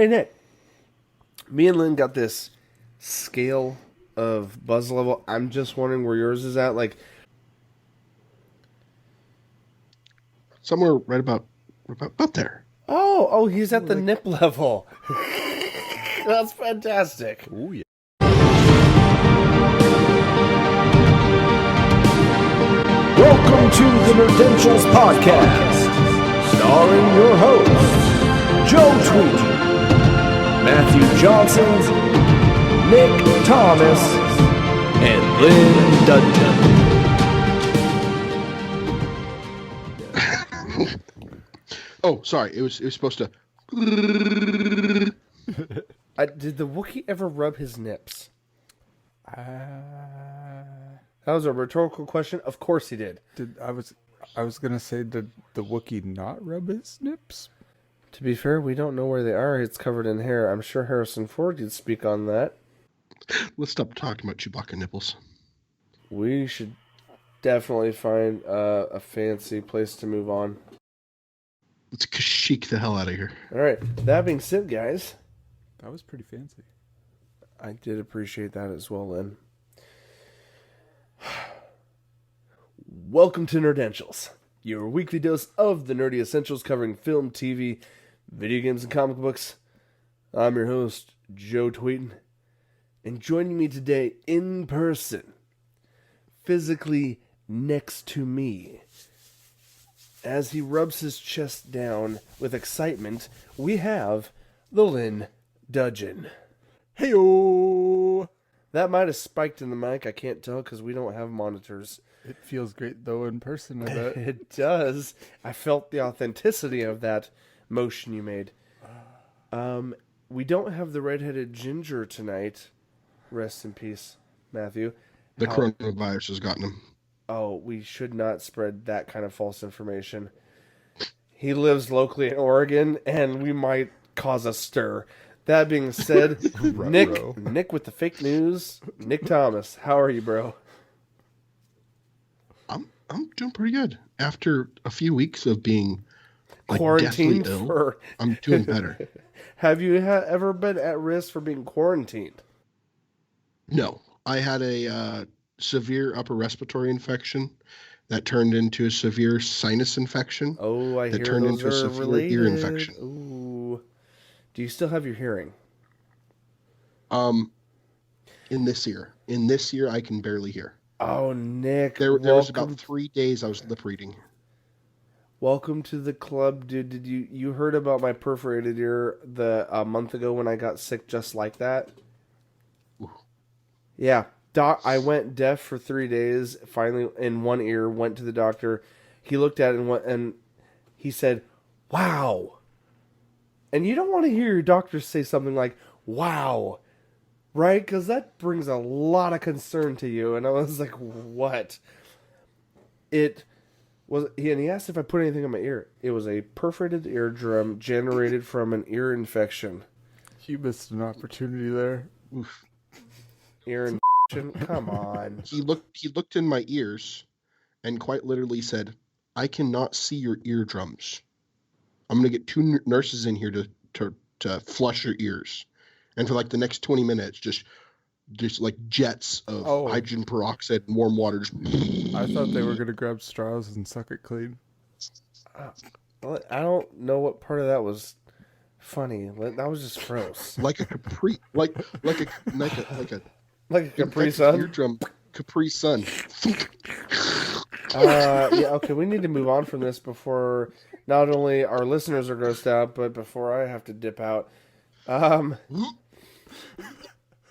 Hey, Nick. Me and Lynn got this scale of buzz level. I'm just wondering where yours is at. Like, Somewhere right about there. oh, he's at the Like- nip level. That's fantastic. Oh yeah. Welcome to the Nerdentials podcast, starring your hosts, Joe Tweet, Matthew Johnson, Nick Thomas, and Lynn Dudgeon. Oh, sorry. It was supposed to. Did the Wookiee ever rub his nips? That was a rhetorical question. Of course he did. I was gonna say, did the Wookiee not rub his nips? To be fair, we don't know where they are. It's covered in hair. I'm sure Harrison Ford could speak on that. Let's stop talking about Chewbacca nipples. We should definitely find a fancy place to move on. Let's kashyyyk the hell out of here. All right. That being said, guys, That was pretty fancy. I did appreciate that as well, Lynn. Welcome to Nerdentials, your weekly dose of the nerdy essentials covering film, TV, video games, and comic books. I'm your host, Joe Tweeten, and joining me today in person, physically next to me, as he rubs his chest down with excitement, we have the Lynn Dudgeon. Heyo! That might have spiked in the mic. I can't tell because we don't have monitors. It feels great though in person. I bet. It does. I felt the authenticity of that motion you made. We don't have the redheaded ginger tonight. Rest in peace, Matthew. The coronavirus has gotten him. Oh, we should not spread that kind of false information. He lives locally in Oregon, and we might cause a stir. That being said, Nick with the fake news. Nick Thomas, how are you, bro? I'm doing pretty good. After a few weeks of being Quarantined deathly ill, for... I'm doing better. Have you ever been at risk for being quarantined? No, I had a severe upper respiratory infection that turned into a severe sinus infection. Oh, I hear that turned those into a are severe related. ear infection. Ooh. Do you still have your hearing? In this year, I can barely hear. Oh, Nick. There was about 3 days I was lip reading. Welcome to the club, dude. Did you heard about my perforated ear a month ago when I got sick just like that? Ooh. Yeah. I went deaf for 3 days, finally in one ear, went to the doctor. He looked at it and he said, "Wow." And you don't want to hear your doctor say something like, "Wow." Right? Because that brings a lot of concern to you. And I was like, what? And he asked if I put anything in my ear. It was a perforated eardrum generated from an ear infection. You missed an opportunity there. Oof. Ear infection? Come on. He looked in my ears and quite literally said, "I cannot see your eardrums. I'm going to get two nurses in here to flush your ears." And for like the next 20 minutes, just like jets of hydrogen peroxide and warm water. I thought they were gonna grab straws and suck it clean. I don't know what part of that was funny. That was just gross. Like a Capri, like a Capri Sun? eardrum Capri Sun. Yeah, okay, we need to move on from this before not only our listeners are grossed out, but before I have to dip out.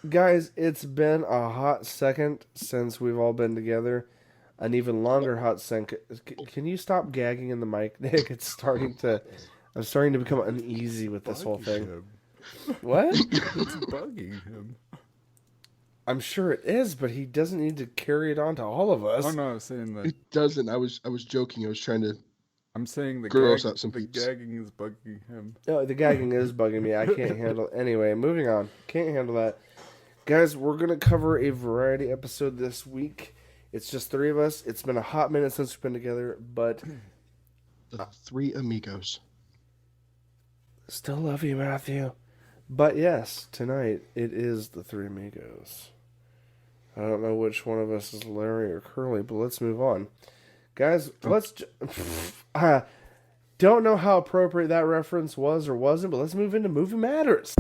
Guys, it's been a hot second since we've all been together. An even longer hot second. Can you stop gagging in the mic, Nick? I'm starting to become uneasy with this whole thing. Him. What? It's bugging him. I'm sure it is, but he doesn't need to carry it on to all of us. Oh no, I was saying that. It doesn't. I was joking. I was trying to. I'm saying the Gross out some the peeps. gagging is bugging him. No, the gagging is bugging me. I can't handle it. Anyway, moving on. Can't handle that. Guys, we're going to cover a variety episode this week. It's just three of us. It's been a hot minute since we've been together, but... The three amigos. Still love you, Matthew. But yes, tonight it is the Three Amigos. I don't know which one of us is Larry or Curly, but let's move on. Guys, don't know how appropriate that reference was or wasn't, but let's move into Movie Matters.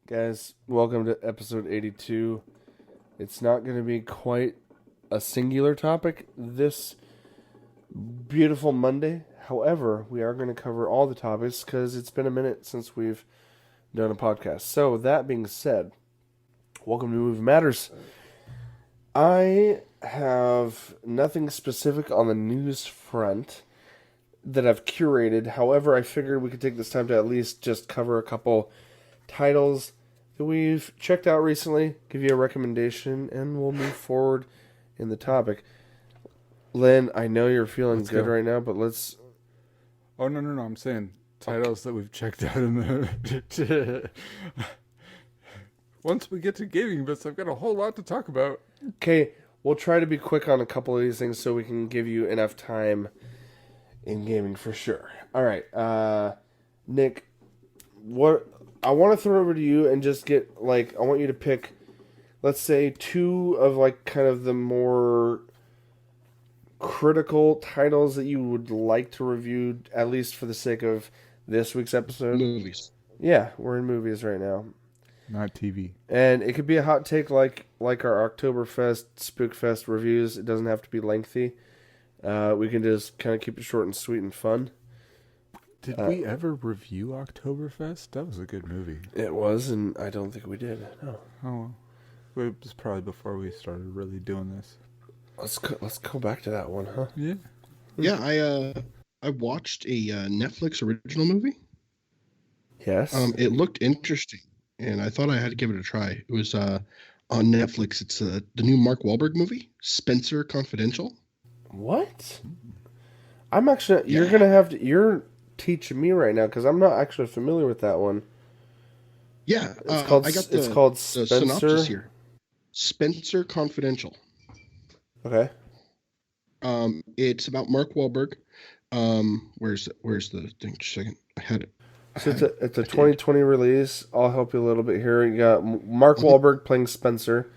Guys, welcome to episode 82. It's not going to be quite a singular topic this beautiful Monday. However, we are going to cover all the topics because it's been a minute since we've done a podcast. So, that being said, welcome to Movie Matters. I have nothing specific on the news front that I've curated. However, I figured we could take this time to at least just cover a couple titles that we've checked out recently, give you a recommendation, and we'll move forward in the topic. Lynn, I know you're feeling good right now, but let's... Oh, no, I'm saying titles that we've checked out in the... Once we get to gaming bits, I've got a whole lot to talk about. Okay, we'll try to be quick on a couple of these things so we can give you enough time in gaming for sure. All right, Nick, what I want to throw over to you and just get, I want you to pick, let's say, two of, kind of the more critical titles that you would like to review, at least for the sake of this week's episode. Movies. Yeah, we're in movies right now. Not TV. And it could be a hot take like our Oktoberfest, Spookfest reviews. It doesn't have to be lengthy. We can just kind of keep it short and sweet and fun. Did we ever review Oktoberfest? That was a good movie. It was, and I don't think we did. No. Oh, well. It was probably before we started really doing this. Let's go back to that one, huh? Yeah. Yeah, I watched a Netflix original movie. Yes. It looked interesting, and I thought I had to give it a try. It was on Netflix. It's the new Mark Wahlberg movie, Spencer Confidential. What? I'm actually... You're going to have to... You're teaching me right now, because I'm not actually familiar with that one. Yeah. It's called, I got it's called the Spencer. synopsis here. Spencer Confidential. Okay. It's about Mark Wahlberg. Where's the thing? Just a second. I had it. So it's a 2020 release. I'll help you a little bit here. You got Mark Wahlberg playing Spencer.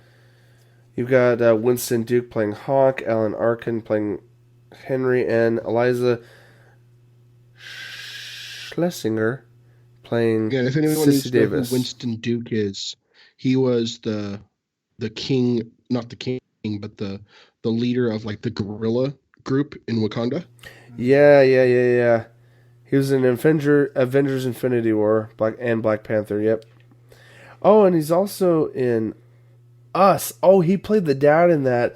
You've got Winston Duke playing Hawk, Alan Arkin playing Henry, and Eliza Schlesinger playing Yeah, if anyone Sissy needs to know Davis. who Winston Duke is, he was the king, not the king, but the leader of the guerrilla group in Wakanda. Yeah. He was in Avengers Infinity War, Black Panther, yep. Oh, and he's also in Us. Oh, he played the dad in that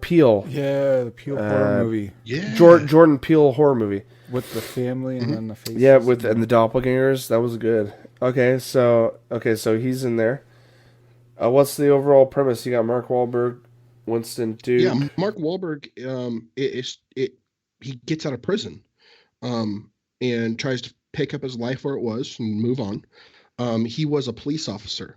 Peele. Yeah, the Peele horror movie. Yeah. Jordan Peele horror movie. With the family and then the faces. Yeah, and the doppelgangers. That was good. Okay, so he's in there. What's the overall premise? You got Mark Wahlberg, Winston Duke. Yeah, Mark Wahlberg. He gets out of prison, and tries to pick up his life where it was and move on. He was a police officer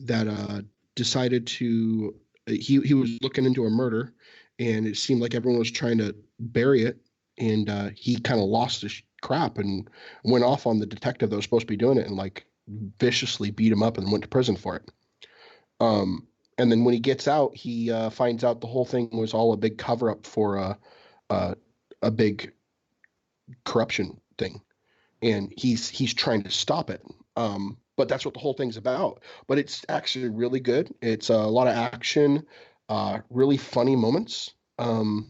that decided to. He was looking into a murder, and it seemed like everyone was trying to bury it, and he kind of lost his crap and went off on the detective that was supposed to be doing it, and viciously beat him up and went to prison for it. And then when he gets out, he finds out the whole thing was all a big cover up for a big corruption thing, and he's trying to stop it. But that's what the whole thing's about. But it's actually really good. It's a lot of action, really funny moments, and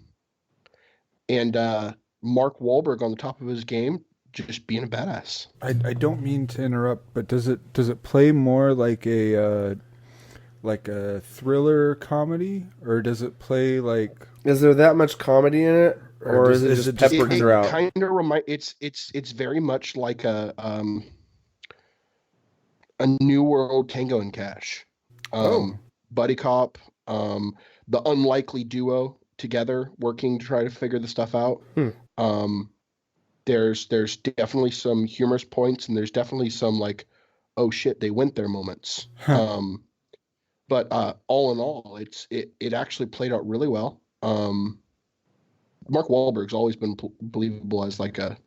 Mark Wahlberg on the top of his game, just being a badass. I don't mean to interrupt, but does it play more like a thriller comedy, or does it play like? Is there that much comedy in it, or is it just peppered throughout? Kind of it's very much like a New World Tango and Cash, buddy cop, the unlikely duo together working to try to figure the stuff out. There's definitely some humorous points, and there's definitely some oh shit, they went there moments. But all in all, it actually played out really well. Mark Wahlberg's always been believable as like a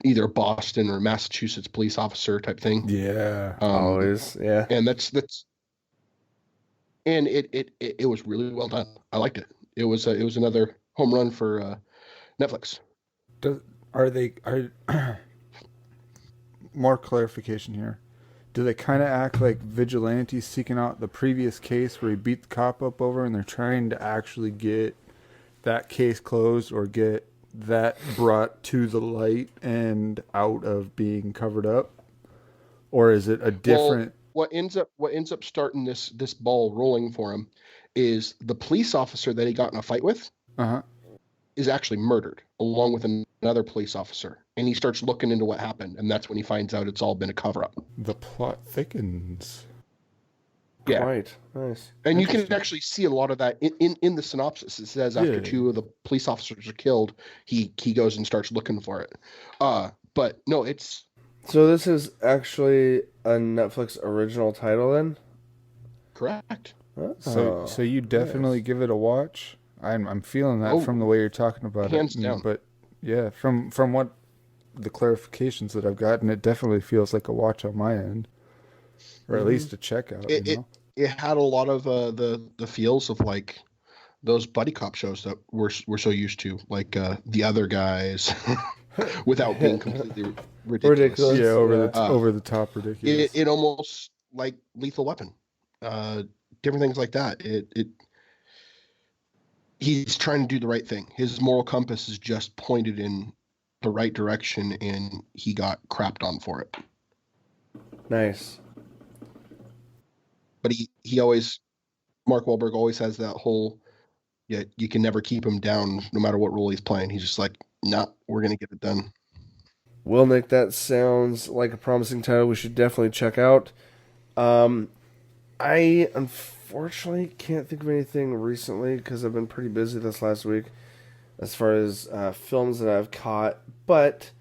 either a Boston or Massachusetts police officer type thing. Yeah. Always, yeah. And that's and it was really well done. I liked it. It was another home run for Netflix. Are more clarification here? Do they kind of act like vigilantes seeking out the previous case where he beat the cop up over, and they're trying to actually get that case closed or get that brought to the light and out of being covered up? Or is it a different... Well, what ends up starting this ball rolling for him is the police officer that he got in a fight with is actually murdered along with another police officer, and he starts looking into what happened, and that's when he finds out it's all been a cover-up. The plot thickens. Yeah. Right. Nice. And you can actually see a lot of that in the synopsis. It says after two of the police officers are killed, he goes and starts looking for it. But no, it's... So this is actually a Netflix original title then? Correct. Oh, So you definitely give it a watch? I'm feeling that from the way you're talking about hands it. down. But yeah, from what the clarifications that I've gotten, it definitely feels like a watch on my end. Or at least a check out. It had a lot of the feels of like those buddy cop shows that we're so used to, like The Other Guys, without being completely ridiculous. Yeah, over the top ridiculous. It almost like Lethal Weapon, different things like that. He's trying to do the right thing. His moral compass is just pointed in the right direction, and he got crapped on for it. nice. But he always, Mark Wahlberg always has that whole, you can never keep him down no matter what role he's playing. He's just like, nah, we're going to get it done. Well, Nick, that sounds like a promising title we should definitely check out. I unfortunately can't think of anything recently because I've been pretty busy this last week as far as films that I've caught. But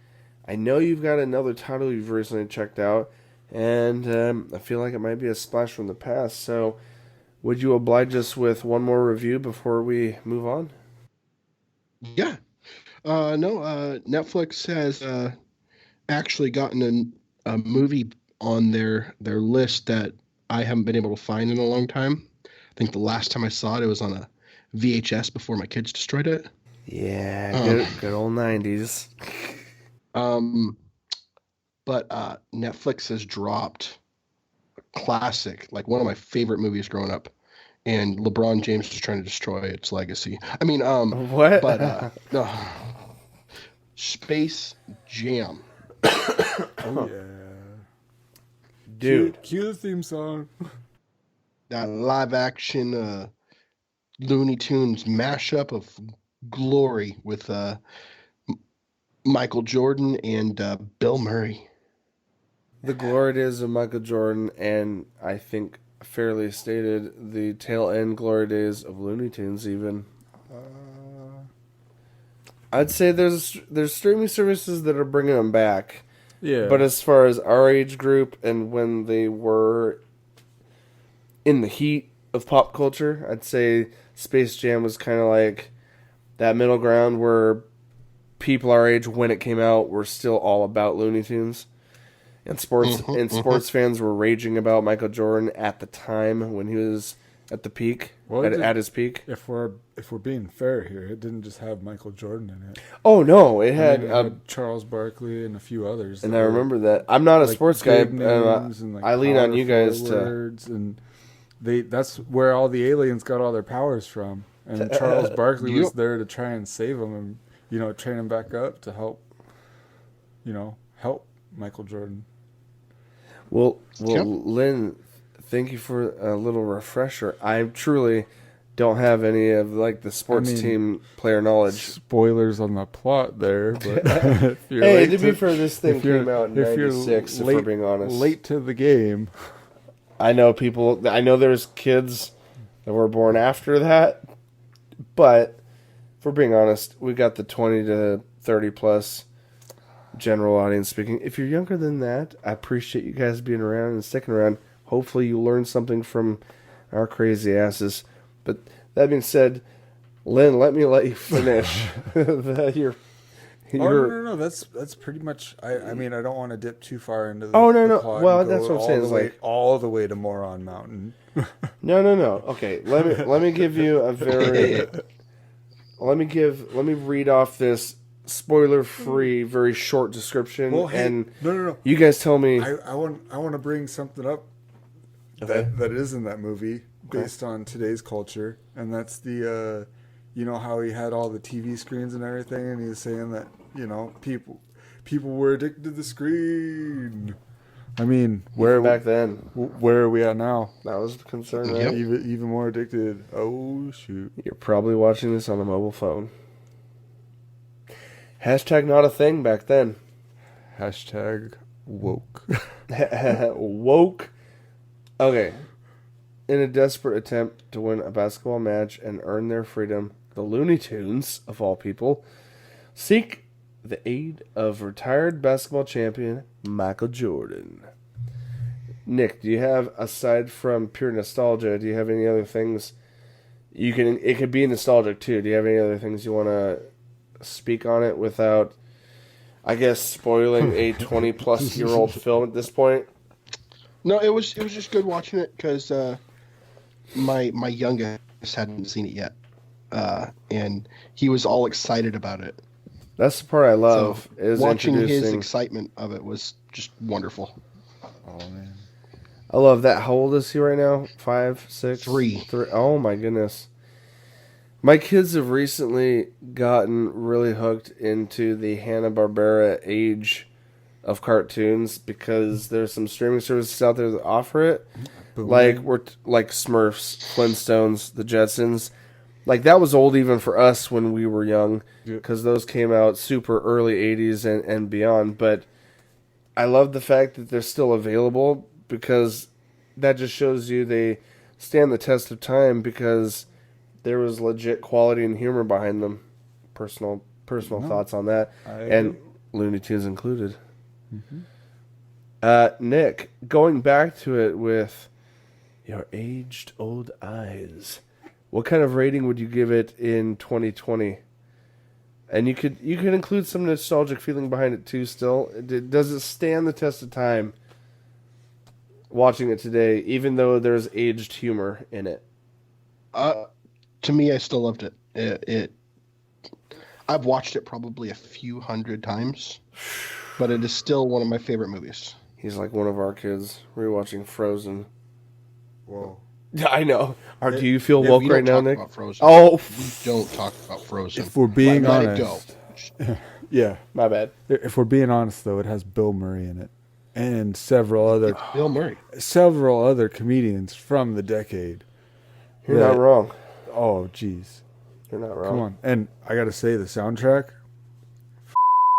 I know you've got another title you've recently checked out, and I feel like it might be a splash from the past. So would you oblige us with one more review before we move on? Yeah. Netflix has actually gotten a movie on their list that I haven't been able to find in a long time. I think the last time I saw it was on a VHS before my kids destroyed it. Yeah, good old 90s. But Netflix has dropped a classic, like one of my favorite movies growing up, and LeBron James is trying to destroy its legacy. I mean, what? But no, Space Jam. Oh yeah, Dude. Cue the theme song. That live action Looney Tunes mashup of glory with Michael Jordan and Bill Murray. The glory days of Michael Jordan, and I think fairly stated the tail end glory days of Looney Tunes. Even I'd say there's streaming services that are bringing them back. Yeah, But as far as our age group and when they were in the heat of pop culture, I'd say Space Jam was kind of like that middle ground where people our age, when it came out, were still all about Looney Tunes. And sports fans were raging about Michael Jordan at the time when he was at the peak, at his peak. if we're being fair here, it didn't just have Michael Jordan in it. Oh no, it had, It had Charles Barkley and a few others. and I remember that. I'm not a sports guy. big names and, like, I lean on power you guys forwards, and that's where all the aliens got all their powers from. And Charles Barkley was there to try and save them and train him back up to help Michael Jordan. Well, Lynn, thank you for a little refresher. I truly don't have any of like the sports team player knowledge. Spoilers on the plot there, but if you're Hey, late to be fair, this thing came out in '96. If we're being honest, late to the game. I know people. I know there's kids that were born after that, but if we're being honest, we got the 20 to 30 plus general audience speaking. If you're younger than that, I appreciate you guys being around and sticking around. Hopefully you learn something from our crazy asses. But That being said, Lynn, let you finish. Your no. That's pretty much. I mean, I don't want to dip too far into the. Oh, no, the no. plot Well, and go that's what I'm saying, All is the way, like- all the way to Moron Mountain. No. Okay, let me give you a very. let me read off this spoiler-free, very short description, Well, hey, and no. you guys tell me. I want to bring something up Okay. that is in that movie based on today's culture, and that's the you know how he had all the TV screens and everything, and he was saying that people were addicted to the screen. I mean, back then, where are we at now? that was the concern, Yep. right? Even more addicted. Oh shoot! You're probably watching this on a mobile phone. Hashtag not a thing back then. Hashtag woke. Woke. Okay. In a desperate attempt to win a basketball match and earn their freedom, the Looney Tunes, of all people, seek the aid of retired basketball champion Michael Jordan. Nick, do you have, aside from pure nostalgia, do you have any other things it could be nostalgic too. Do you have any other things you want to speak on it without, I guess, spoiling a 20-plus-year-old film at this point? No, it was just good watching it because my youngest hadn't seen it yet, and he was all excited about it. That's the part I love. So is watching his introducing. excitement of it was just wonderful. Oh man. I love that. How old is he right now? 5, 6, 3. 3. Oh my goodness. My kids have recently gotten really hooked into the Hanna-Barbera age of cartoons because there's some streaming services out there that offer it. Like Smurfs, Flintstones, the Jetsons. Like that was old even for us when we were young because those came out super early 80s and beyond. But I love the fact that they're still available because that just shows you they stand the test of time because there was legit quality and humor behind them. Personal thoughts on that. And Looney Tunes included. Mm-hmm. Nick, going back to it with your aged old eyes, what kind of rating would you give it in 2020? And you could include some nostalgic feeling behind it too. Still, does it stand the test of time? Watching it today, even though there's aged humor in it. To me, I still loved it. I've watched it probably a few hundred times, but it is still one of my favorite movies. He's like one of our kids rewatching Frozen. Whoa. I know. Do you feel woke We right don't now, talk Nick? about Frozen. Oh, We don't talk about Frozen. If we're being Let honest, it go. yeah. my bad. If we're being honest, though, it has Bill Murray in it, and several other Bill Murray. comedians from the decade. You're not wrong. Oh, jeez. You're not wrong. Come on. And I got to say, the soundtrack,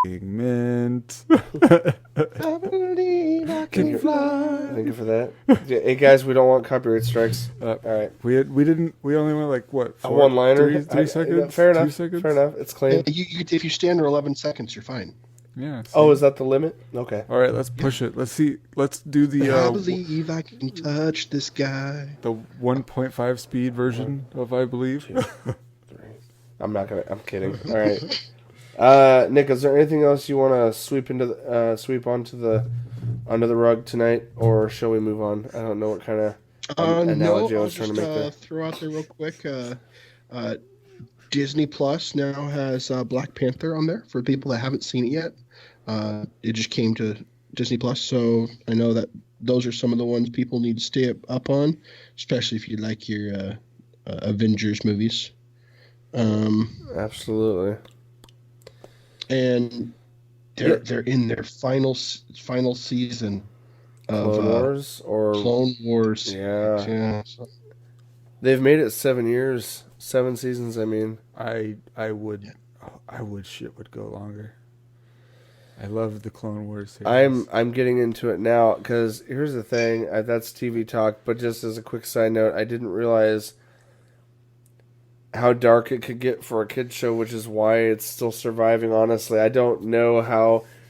mint. I believe I can fly. Thank you for that. Hey guys, we don't want copyright strikes. All right. We only went like what? A one-liner. Three seconds. Fair enough. 2 seconds. Fair enough. It's clean. If you stand there 11 seconds, you're fine. Yeah. Oh, see? is that the limit? Okay. All right. Let's push it. Let's see. Let's do the I believe I can touch the sky. the 1.5 speed version of I believe. 2, 3. I'm kidding. All right. Nick, is there anything else you want to sweep onto the under the rug tonight, or shall we move on? I don't know what kind of analogy I was trying to make there. Throw out there real quick. Disney Plus now has Black Panther on there for people that haven't seen it yet. It just came to Disney Plus, so I know that those are some of the ones people need to stay up on, especially if you like your Avengers movies. Absolutely. And they're in their final season of Clone Wars. Yeah. They've made it 7 years, 7 seasons. I mean, I wish it would go longer. I love the Clone Wars series. I'm getting into it now because here's the thing. That's TV talk, but just as a quick side note, I didn't realize how dark it could get for a kid's show, which is why it's still surviving. Honestly, I don't know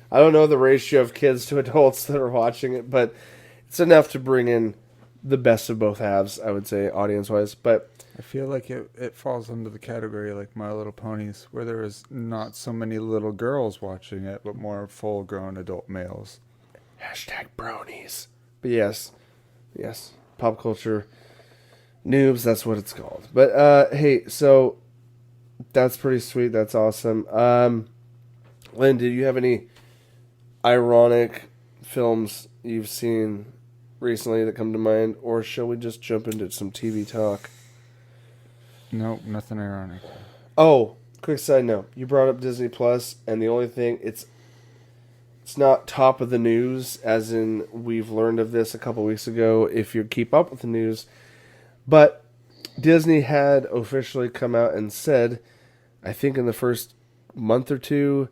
the ratio of kids to adults that are watching it, but it's enough to bring in the best of both halves, I would say, audience-wise. But I feel like it falls under the category like My Little Ponies, where there is not so many little girls watching it, but more full-grown adult males. Hashtag bronies. But yes, pop culture noobs, that's what it's called. But hey, so that's pretty sweet. That's awesome. Lynn, did you have any ironic films you've seen recently that come to mind, or shall we just jump into some TV talk? Nope, nothing ironic. Oh, quick side note. You brought up Disney Plus, and the only thing, it's not top of the news, as in we've learned of this a couple weeks ago if you keep up with the news, but Disney had officially come out and said, I think in the first month or two,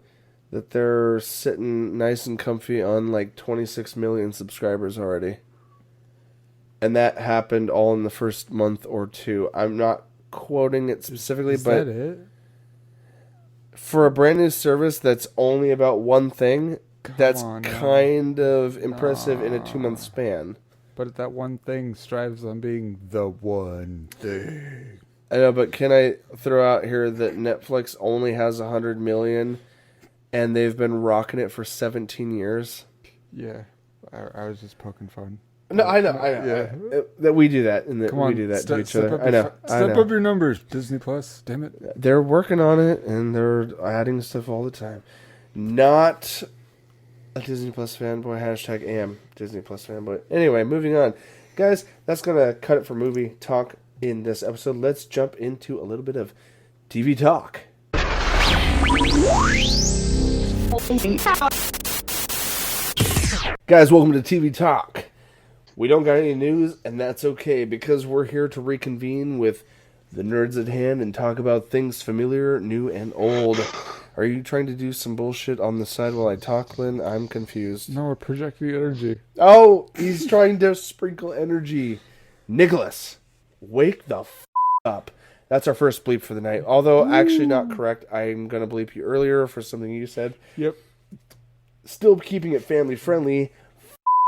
that they're sitting nice and comfy on like 26 million subscribers already. And that happened all in the first month or two. I'm not quoting it specifically, Is but that it? for a brand new service that's only about one thing, that's on, no. kind of impressive in a 2-month span. But that one thing strives on being the one thing. I know, but can I throw out here that Netflix only has 100 million, and they've been rocking it for 17 years? Yeah, I was just poking fun. No, I know. Yeah. That we do that, and that Come on, we do that to each step other. up I know. your, step up your numbers, Disney Plus. Damn it. They're working on it, and they're adding stuff all the time. Not a Disney Plus fanboy. Hashtag am Disney Plus fanboy. Anyway, moving on. Guys, that's going to cut it for movie talk in this episode. Let's jump into a little bit of TV talk. Guys, welcome to TV talk. We don't got any news, and that's okay, because we're here to reconvene with the nerds at hand and talk about things familiar, new, and old. Are you trying to do some bullshit on the side while I talk, Lynn? I'm confused. No, we're projecting energy. Oh, he's trying to sprinkle energy. Nicholas, wake the up. That's our first bleep for the night. Although, actually not correct. I'm going to bleep you earlier for something you said. Yep. Still keeping it family friendly.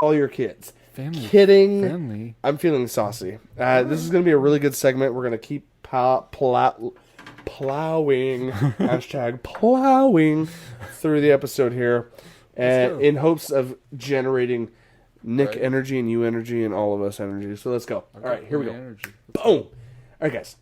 All your kids. Family. Kidding. Family. I'm feeling saucy. This is going to be a really good segment. We're going to keep plowing, hashtag plowing through the episode here, and in hopes of generating Nick energy and you energy and all of us energy. So let's go. All right, here we go. Energy. Boom. All right, guys.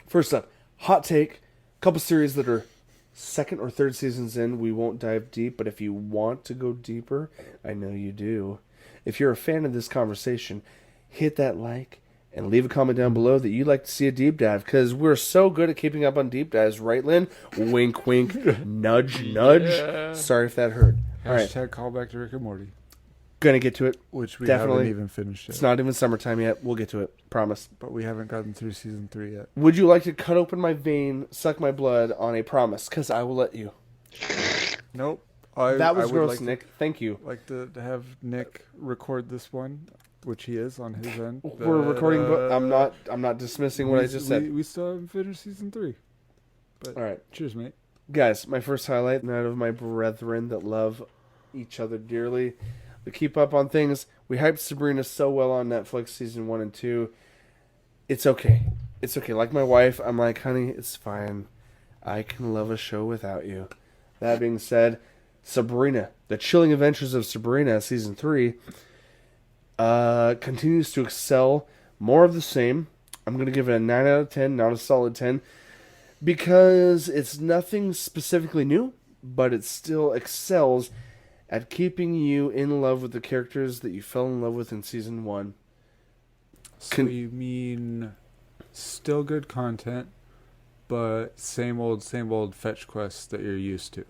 First up, hot take. Couple series that are second or third seasons in. We won't dive deep, but if you want to go deeper, I know you do. If you're a fan of this conversation, hit that like and leave a comment down below that you'd like to see a deep dive, because we're so good at keeping up on deep dives, right, Lynn? Wink, wink, nudge, nudge. Yeah. Sorry if that hurt. All right, Hashtag callback to Rick and Morty, gonna get to it. which we Definitely. haven't even finished yet. It's not even summertime yet. We'll get to it. Promise. But we haven't gotten through season 3 yet. Would you like to cut open my vein, suck my blood on a promise? Because I will let you. Nope. That was I would gross, like Nick. Thank you. like to have Nick record this one, which he is on his end. We're recording, but I'm not dismissing what I just said. We still haven't finished season 3. But All right. cheers, mate. Guys, my first highlight, out of my brethren that love each other dearly, we keep up on things. We hyped Sabrina so well on Netflix season 1 and 2. It's okay. It's okay. Like my wife, I'm like, honey, it's fine. I can love a show without you. That being said, Sabrina, The Chilling Adventures of Sabrina season 3 continues to excel. More of the same. I'm going to give it a 9 out of 10, not a solid 10. Because it's nothing specifically new, but it still excels at keeping you in love with the characters that you fell in love with in season 1. So you mean still good content, but same old fetch quests that you're used to?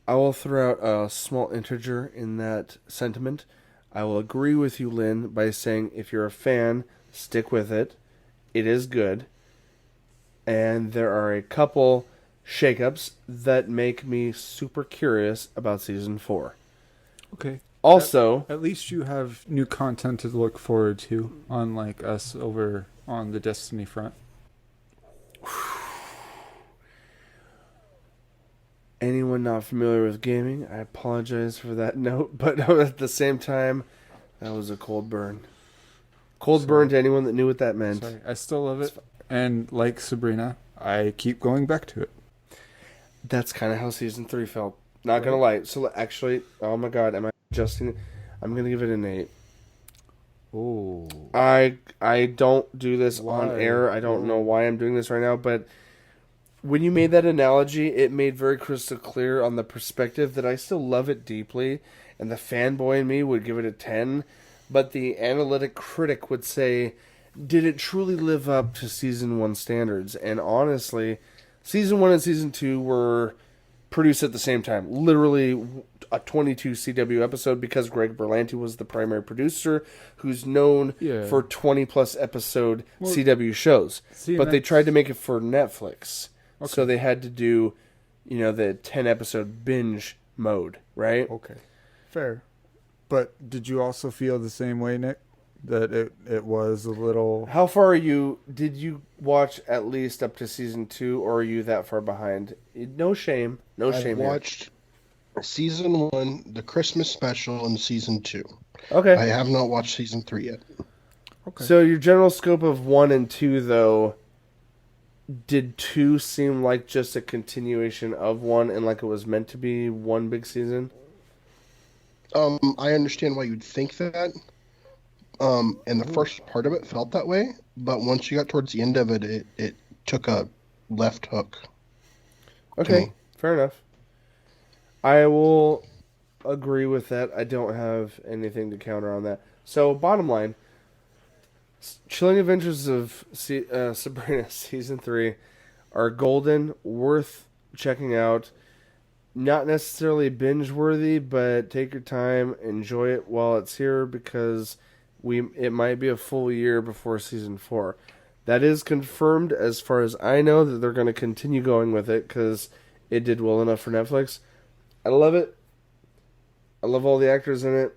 I will throw out a small integer in that sentiment. I will agree with you, Lynn, by saying if you're a fan, stick with it. It is good. And there are a couple shakeups that make me super curious about season 4. Okay. Also, At least you have new content to look forward to, unlike us over on the Destiny front. anyone not familiar with gaming, I apologize for that note, but at the same time, that was a cold burn. Cold burn to anyone that knew what that meant. Sorry, I still love it. And like Sabrina, I keep going back to it. That's kind of how season 3 felt. Not gonna lie. So actually, oh my god, am I adjusting? I'm gonna give it an 8. Oh. I don't do this on Why? air. I don't know why I'm doing this right now, but when you made that analogy, it made very crystal clear on the perspective that I still love it deeply, and the fanboy in me would give it a 10, but the analytic critic would say, did it truly live up to season 1 standards? And honestly, season 1 and season 2 were produced at the same time. Literally a 22 CW episode, because Greg Berlanti was the primary producer, who's known for 20 plus episode CW shows. But they tried to make it for Netflix. Okay. So they had to do, the 10 episode binge mode, right? Okay. Fair. But did you also feel the same way, Nick? That it was a little... How far are you? Did you watch at least up to season 2, or are you that far behind? No shame. No shame. I watched season 1, the Christmas special, and season 2. Okay. I have not watched season 3 yet. Okay. So your general scope of 1 and 2, though, did 2 seem like just a continuation of 1 and like it was meant to be one big season? I understand why you'd think that. And the first part of it felt that way, but once you got towards the end of it, it took a left hook. Okay, fair enough. I will agree with that. I don't have anything to counter on that. So, bottom line, Chilling Adventures of Sabrina Season 3 are golden, worth checking out. Not necessarily binge-worthy, but take your time, enjoy it while it's here, because it might be a full year before season 4. That is confirmed as far as I know, that they're going to continue going with it because it did well enough for Netflix. I love it. I love all the actors in it.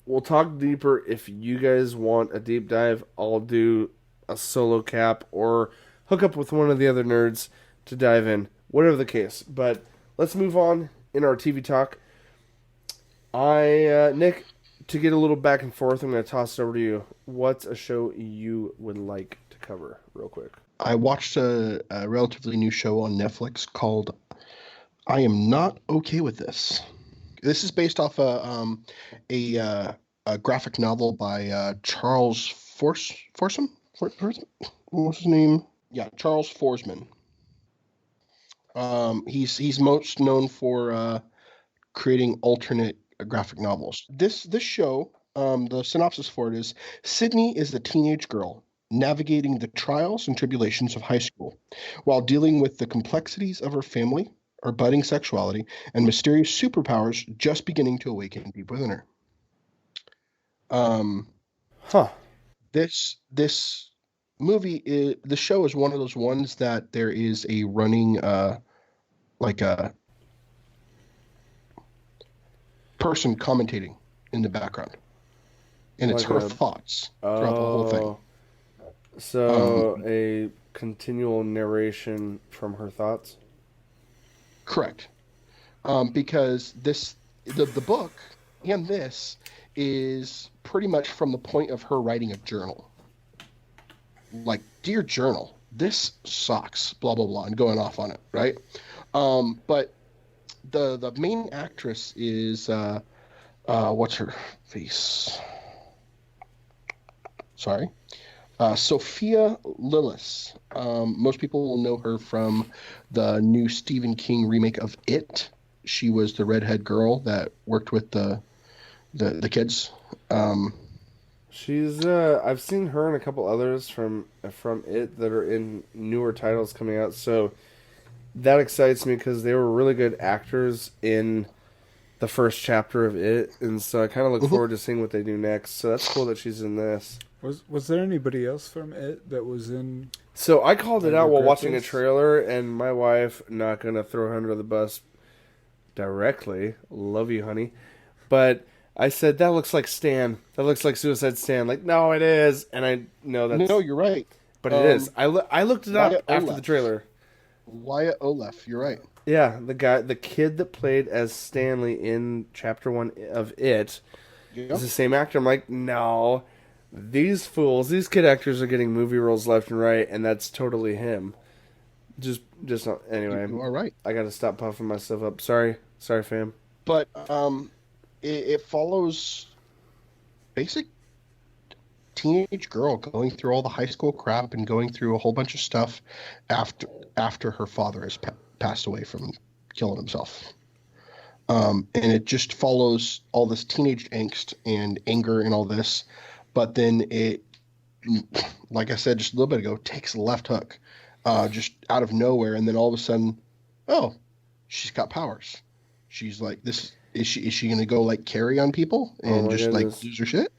We'll talk deeper. If you guys want a deep dive, I'll do a solo cap or hook up with one of the other nerds to dive in. Whatever the case. But let's move on in our TV talk. Nick, to get a little back and forth, I'm going to toss it over to you. What's a show you would like to cover real quick? I watched a relatively new show on Netflix called I Am Not Okay With This. This is based off a graphic novel by Charles Forsman? What's his name? Yeah, Charles Forsman. He's most known for creating alternate graphic novels. This show, the synopsis for it is: Sydney is a teenage girl navigating the trials and tribulations of high school while dealing with the complexities of her family, her budding sexuality, and mysterious superpowers just beginning to awaken deep within her. This movie, the show is one of those ones that there is a running, like a person commentating in the background, and it's her thoughts throughout the whole thing. So a continual narration from her thoughts. Correct, because the book and this is pretty much from the point of her writing a journal. Like, dear journal, this sucks, blah blah blah, and going off on it, right? But the main actress is what's her face? Sorry. Sophia Lillis. Most people will know her from the new Stephen King remake of It. She was the redhead girl that worked with the kids. She's I've seen her and a couple others from It that are in newer titles coming out. So that excites me because they were really good actors in the first chapter of It, and so I kind of look forward to seeing what they do next. So that's cool that she's in this. Was there anybody else from It that was in? So I called it out while watching a trailer, and my wife, not gonna throw her under the bus directly, love you, honey, but I said that looks like Stan. That looks like Suicide Stan. Like, no, it is, and I know that's no, you're right, but it is. I looked it up after the trailer. Wyatt Olaf, you're right. Yeah, the kid that played as Stanley in Chapter 1 of It is the same actor. I'm like, no, these fools, these kid actors are getting movie roles left and right, and that's totally him. Just not. Anyway, You are right. I gotta stop puffing myself up. Sorry, fam. But it follows basic teenage girl going through all the high school crap and going through a whole bunch of stuff after her father has passed away from killing himself. And it just follows all this teenage angst and anger and all this, but then it, like I said just a little bit ago, takes a left hook, just out of nowhere, and then all of a sudden, oh, she's got powers. She's like, this is she going to go like carry on people and just goodness. like lose her shit?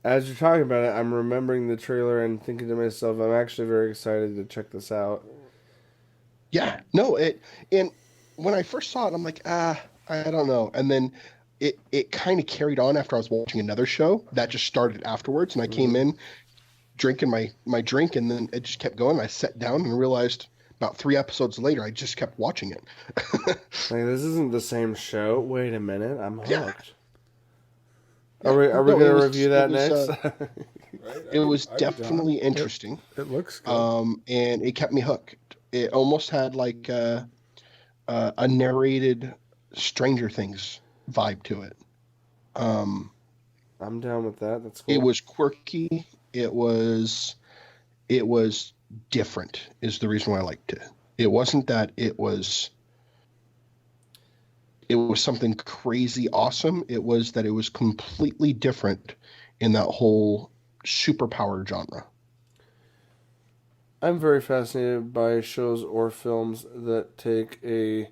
As you're talking about it, I'm remembering the trailer and thinking to myself, I'm actually very excited to check this out. Yeah, no, and when I first saw it, I'm like, I don't know. And then it kind of carried on after I was watching another show that just started afterwards. And I came in drinking my drink, and then it just kept going. I sat down and realized about 3 episodes later, I just kept watching it. Like, this isn't the same show. Wait a minute, I'm hooked. Yeah. Are we going to review that next? It was definitely interesting. It looks good. And it kept me hooked. It almost had like a narrated Stranger Things vibe to it. I'm down with that. That's cool. It was quirky. It was different is the reason why I liked it. It wasn't that it was something crazy awesome. It was that it was completely different in that whole superpower genre. I'm very fascinated by shows or films that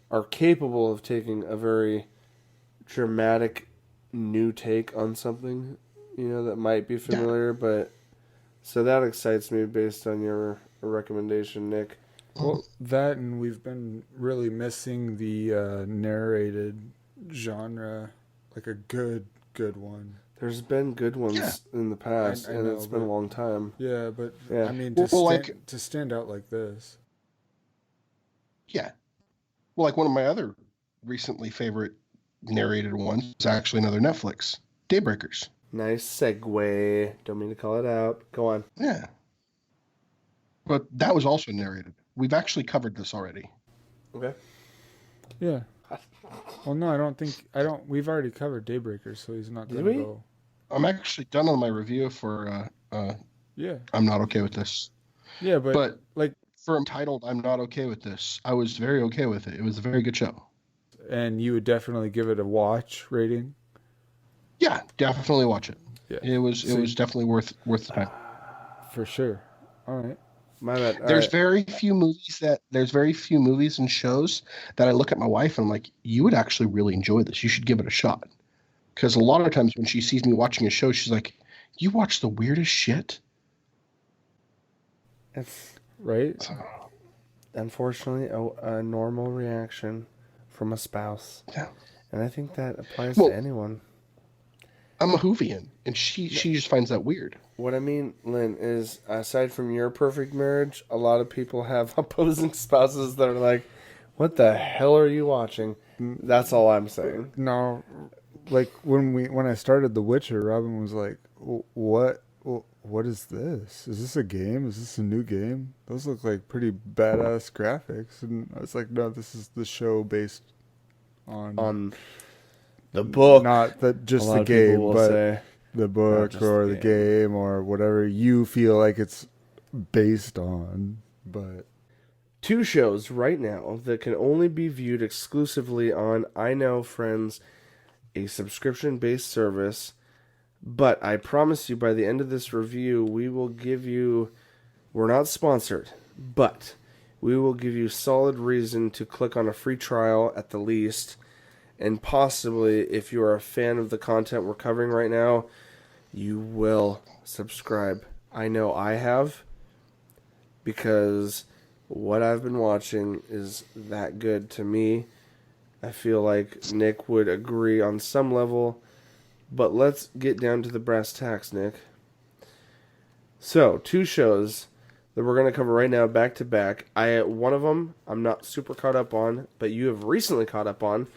are capable of taking a very dramatic new take on something, that might be familiar, but so that excites me based on your recommendation, Nick. Well, that, and we've been really missing the narrated genre, like a good one. There's been good ones in the past, I and know, it's been a long time. Yeah, but Yeah. I mean, to stand out like this. Yeah. Well, like one of my other recently favorite narrated ones is actually another Netflix, Daybreakers. Nice segue. Don't mean to call it out. Go on. Yeah. But that was also narrated. We've actually covered this already. Okay. Yeah. Well, no, I don't. We've already covered Daybreakers, so he's not going Did to we? go. I'm actually done on my review for Yeah. I'm Not Okay With This. Yeah, but like, for entitled I'm Not Okay With This, I was very okay with it. It was a very good show. and you would definitely give it a watch rating. Yeah, definitely watch it. Yeah. It was definitely worth the time. For sure. All right. My bad. All There's right. very few movies and shows that I look at my wife and I'm like, you would actually really enjoy this. You should give it a shot. Because a lot of times when she sees me watching a show, she's like, you watch the weirdest shit? It's Right? unfortunately a normal reaction from a spouse. Yeah. And I think that applies Well- to anyone. I'm a Whovian, and she just finds that weird. What I mean, Lynn, is aside from your perfect marriage, a lot of people have opposing spouses that are like, what the hell are you watching? That's all I'm saying. No, like when I started The Witcher, Robin was like, "What is this? Is this a game? Is this a new game? Those look like pretty badass graphics." And I was like, "No, this is the show based on The book. not just a lot the of people game, will but say, the book just or the the game or whatever you feel like it's based on." But 2 shows right now that can only be viewed exclusively on I Know Friends, a subscription-based service. But I promise you, by the end of this review, we will give you... We're not sponsored, but we will give you solid reason to click on a free trial at the least. And possibly, if you are a fan of the content we're covering right now, you will subscribe. I know I have, because what I've been watching is that good to me. I feel like Nick would agree on some level, but let's get down to the brass tacks, Nick. So, 2 shows that we're going to cover right now, back to back. One of them I'm not super caught up on, but you have recently caught up on.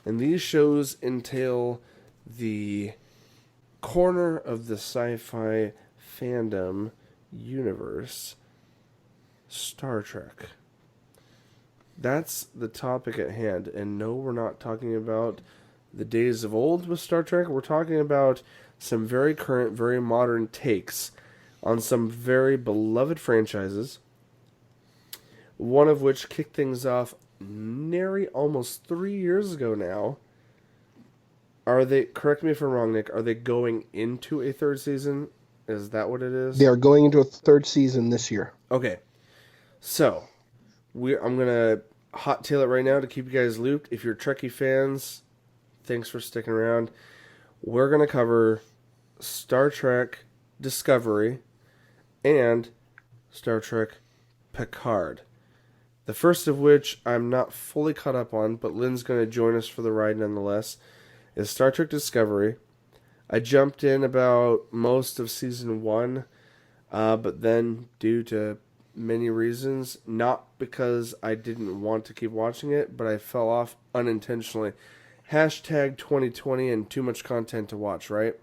And these shows entail the corner of the sci-fi fandom universe, Star Trek. That's the topic at hand. And no, we're not talking about the days of old with Star Trek. We're talking about some very current, very modern takes on some very beloved franchises. One of which kicked things off nary almost 3 years ago now. Are they, correct me if I'm wrong, Nick, are they going into a third season? Is that what it is? They are going into a third season this year. Okay. So, I'm going to hot tail it right now to keep you guys looped. If you're Trekkie fans, thanks for sticking around. We're going to cover Star Trek Discovery and Star Trek Picard. The first of which I'm not fully caught up on, but Lynn's going to join us for the ride nonetheless, is Star Trek Discovery. I jumped in about most of Season 1, but then due to many reasons, not because I didn't want to keep watching it, but I fell off unintentionally. Hashtag 2020 and too much content to watch, right?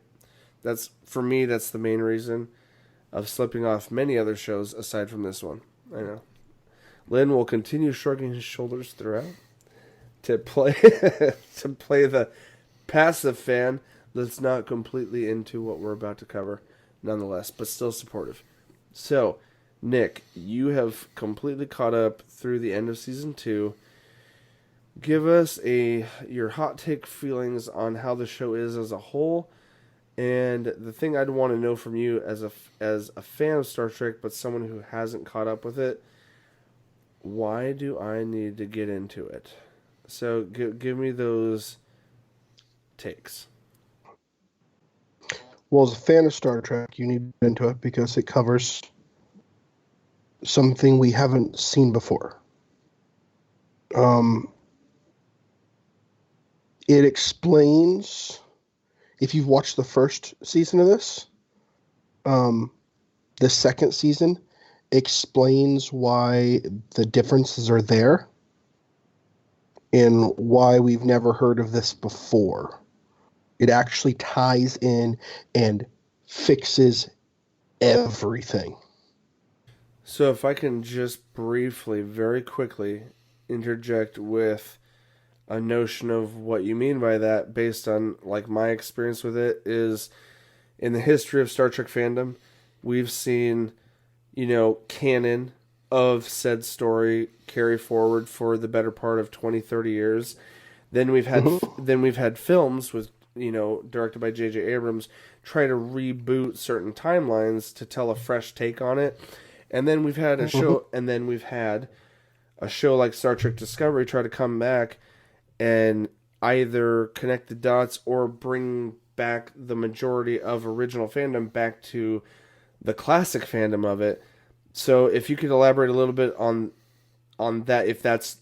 For me, that's the main reason of slipping off many other shows aside from this one. I know. Lynn will continue shrugging his shoulders throughout to play the passive fan that's not completely into what we're about to cover, nonetheless, but still supportive. So, Nick, you have completely caught up through the end of Season 2. Give us your hot take feelings on how the show is as a whole, and the thing I'd want to know from you as a fan of Star Trek, but someone who hasn't caught up with it, why do I need to get into it? So give me those takes. Well, as a fan of Star Trek, you need to get into it because it covers something we haven't seen before. It explains, if you've watched the first season of this, the second season explains why the differences are there and why we've never heard of this before. It actually ties in and fixes everything. So if I can just briefly, very quickly, interject with a notion of what you mean by that based on like my experience with it is in the history of Star Trek fandom, we've seen, canon of said story carry forward for the better part of 20, 30 years. Then we've had films with, directed by J.J. Abrams try to reboot certain timelines to tell a fresh take on it. And then we've had a show like Star Trek Discovery try to come back and either connect the dots or bring back the majority of original fandom back to the classic fandom of it. So if you could elaborate a little bit on that, if that's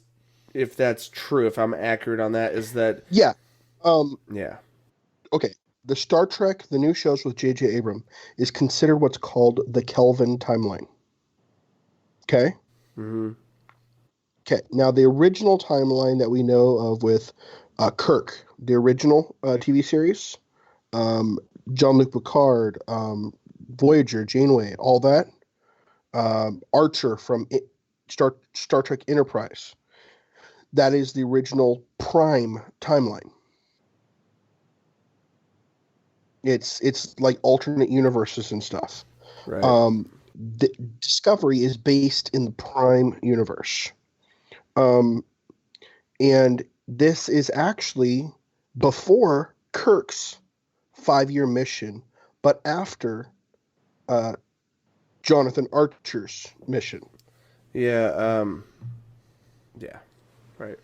true, if I'm accurate on that, is that... Yeah. Yeah. Okay. The Star Trek, the new shows with J.J. Abrams, is considered what's called the Kelvin timeline. Okay? Mm-hmm. Okay. Now, the original timeline that we know of with Kirk, the original TV series, Jean-Luc Picard, Voyager, Janeway, all that, Archer from Star Trek Enterprise. That is the original Prime timeline. It's like alternate universes and stuff. Right. The Discovery is based in the Prime universe. And this is actually before Kirk's 5-year mission, but after Jonathan Archer's mission. Yeah. Yeah. Right.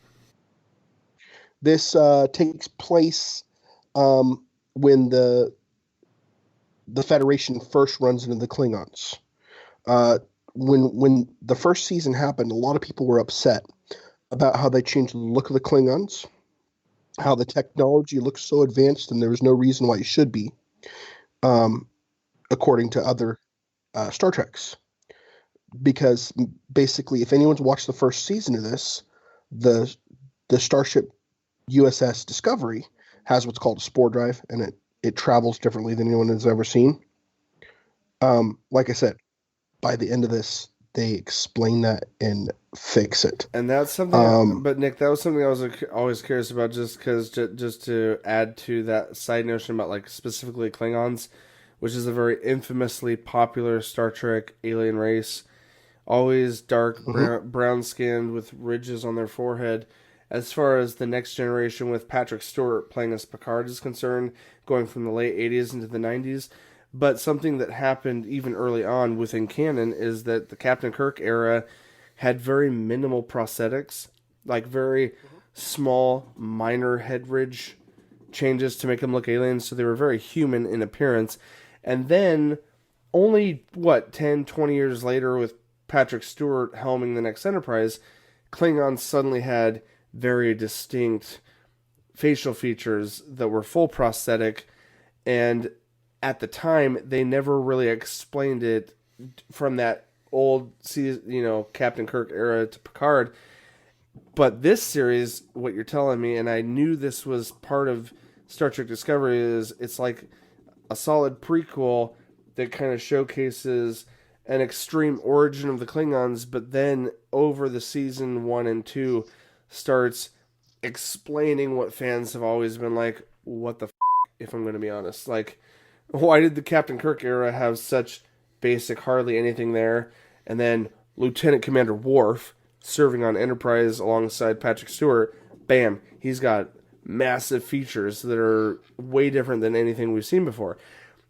This takes place when the Federation first runs into the Klingons. When the first season happened, a lot of people were upset about how they changed the look of the Klingons, how the technology looks so advanced and there was no reason why it should be, according to other Star Treks. Because basically, if anyone's watched the first season of this, the Starship USS Discovery has what's called a spore drive, and it travels differently than anyone has ever seen. Like I said, by the end of this, they explain that and fix it. And that's something. But Nick, that was something I was always curious about, just because, just to add to that side notion about like specifically Klingons, which is a very infamously popular Star Trek alien race, always dark brown skinned with ridges on their forehead. As far as the Next Generation with Patrick Stewart playing as Picard is concerned, going from the late 80s into the 90s. But something that happened even early on within canon is that the Captain Kirk era had very minimal prosthetics, like very small, minor head ridge changes to make them look alien, so they were very human in appearance. And then, only, 10, 20 years later, with Patrick Stewart helming the next Enterprise, Klingons suddenly had very distinct facial features that were full prosthetic, and at the time, they never really explained it from that old, Captain Kirk era to Picard. But this series, what you're telling me, and I knew this was part of Star Trek Discovery, is it's like a solid prequel that kind of showcases an extreme origin of the Klingons, but then over the season 1 and 2 starts explaining what fans have always been like, what the f***, if I'm going to be honest. Like, why did the Captain Kirk era have such basic, hardly anything there? And then Lieutenant Commander Worf, serving on Enterprise alongside Patrick Stewart, bam, he's got massive features that are way different than anything we've seen before.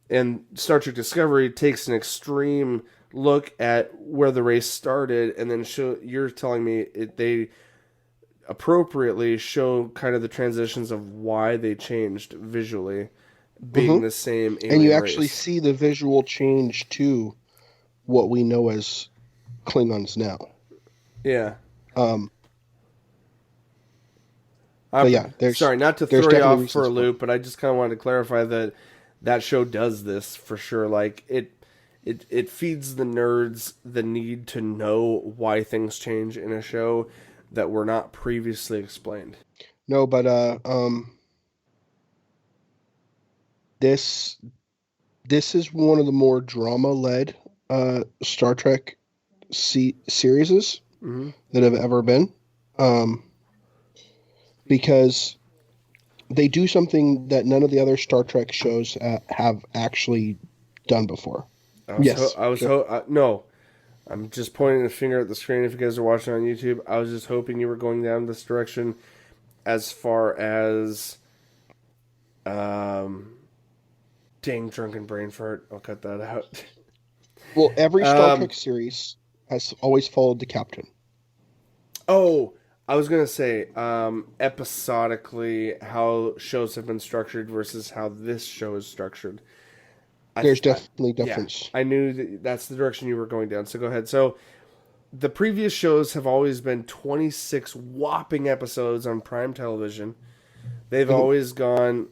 And Star Trek Discovery takes an extreme look at where the race started, and then you're telling me they appropriately show kind of the transitions of why they changed visually, being the same alien and you race. actually see the visual change to what we know as Klingons now. Yeah. But yeah, sorry, not to throw you off for a loop, but I just kind of wanted to clarify that show does this for sure. Like, it feeds the nerds the need to know why things change in a show that were not previously explained. No, but this is one of the more drama-led Star Trek series that have ever been, because they do something that none of the other Star Trek shows have actually done before. No, I'm just pointing the finger at the screen if you guys are watching on YouTube. I was just hoping you were going down this direction as far as dang, drunken brain fart. I'll cut that out. Well, every Star Trek series has always followed the captain. Oh, I was going to say, episodically, how shows have been structured versus how this show is structured. There's definitely difference. Yeah, I knew that's the direction you were going down, so go ahead. So, the previous shows have always been 26 whopping episodes on prime television. They've always gone,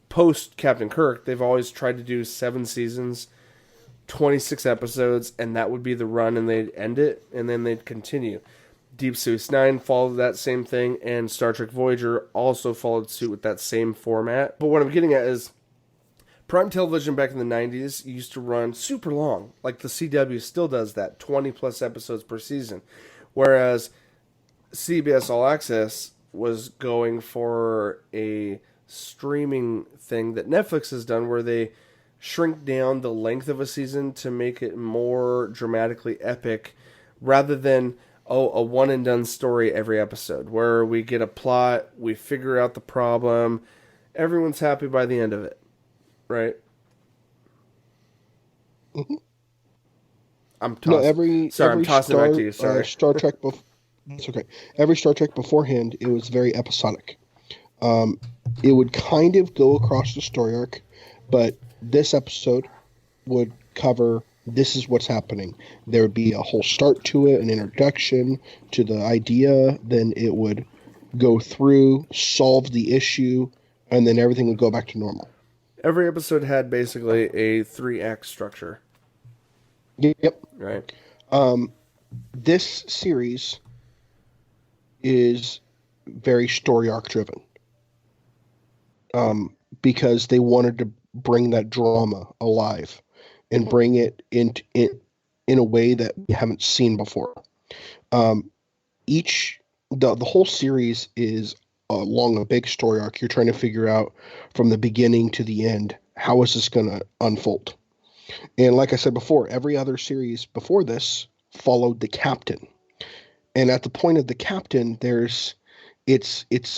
post Captain Kirk, they've always tried to do 7 seasons, 26 episodes, and that would be the run, and they'd end it, and then they'd continue. Deep Space Nine followed that same thing, and Star Trek Voyager also followed suit with that same format. But what I'm getting at is, prime television back in the 90s used to run super long. Like the CW still does that, 20 plus episodes per season. Whereas CBS All Access was going for a streaming thing that Netflix has done, where they shrink down the length of a season to make it more dramatically epic, rather than a one and done story every episode, where we get a plot, we figure out the problem, everyone's happy by the end of it. Right. I'm tossing. I'm tossing it back to you. Sorry. Star Trek. It's okay. Every Star Trek beforehand, it was very episodic. It would kind of go across the story arc, but this episode would cover, this is what's happening. There would be a whole start to it, an introduction to the idea. Then it would go through, solve the issue, and then everything would go back to normal. Every episode had basically a 3-act structure. Yep. Right. This series is very story arc driven. Because they wanted to bring that drama alive and bring it in a way that we haven't seen before. Um, the whole series is along a big story arc. You're trying to figure out from the beginning to the end, how is this going to unfold? And like I said before, every other series before this followed the captain. And at the point of the captain, it's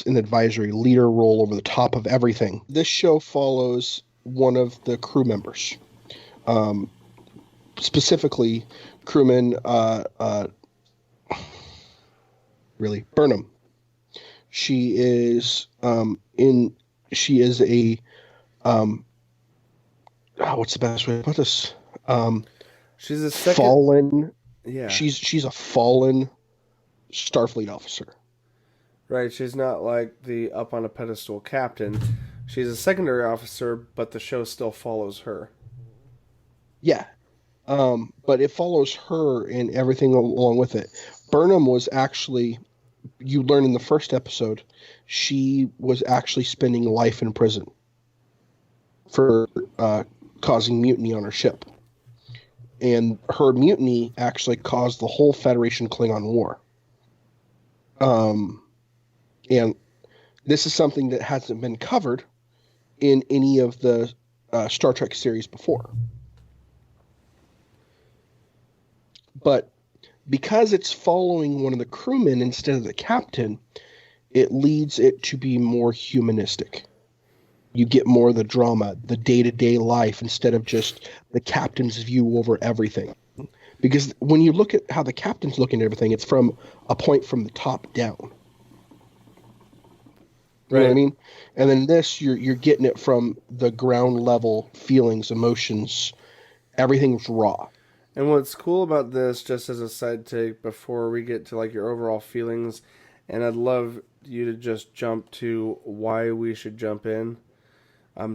an advisory leader role over the top of everything. This show follows one of the crew members, specifically crewman really Burnham. She is a what's the best way to put this? She's a second fallen. Yeah. She's a fallen Starfleet officer. Right, she's not like the up on a pedestal captain. She's a secondary officer, but the show still follows her. Yeah. But it follows her and everything along with it. Burnham was actually, you learn in the first episode, she was actually spending life in prison for causing mutiny on her ship. And her mutiny actually caused the whole Federation Klingon War. And this is something that hasn't been covered in any of the Star Trek series before. But because it's following one of the crewmen instead of the captain, it leads it to be more humanistic. You get more of the drama, the day-to-day life, instead of just the captain's view over everything. Because when you look at how the captain's looking at everything, it's from a point from the top down. You know what I mean? And then this, you're getting it from the ground level feelings, emotions. Everything's raw. And what's cool about this, just as a side take, before we get to like your overall feelings, and I'd love you to just jump to why we should jump in,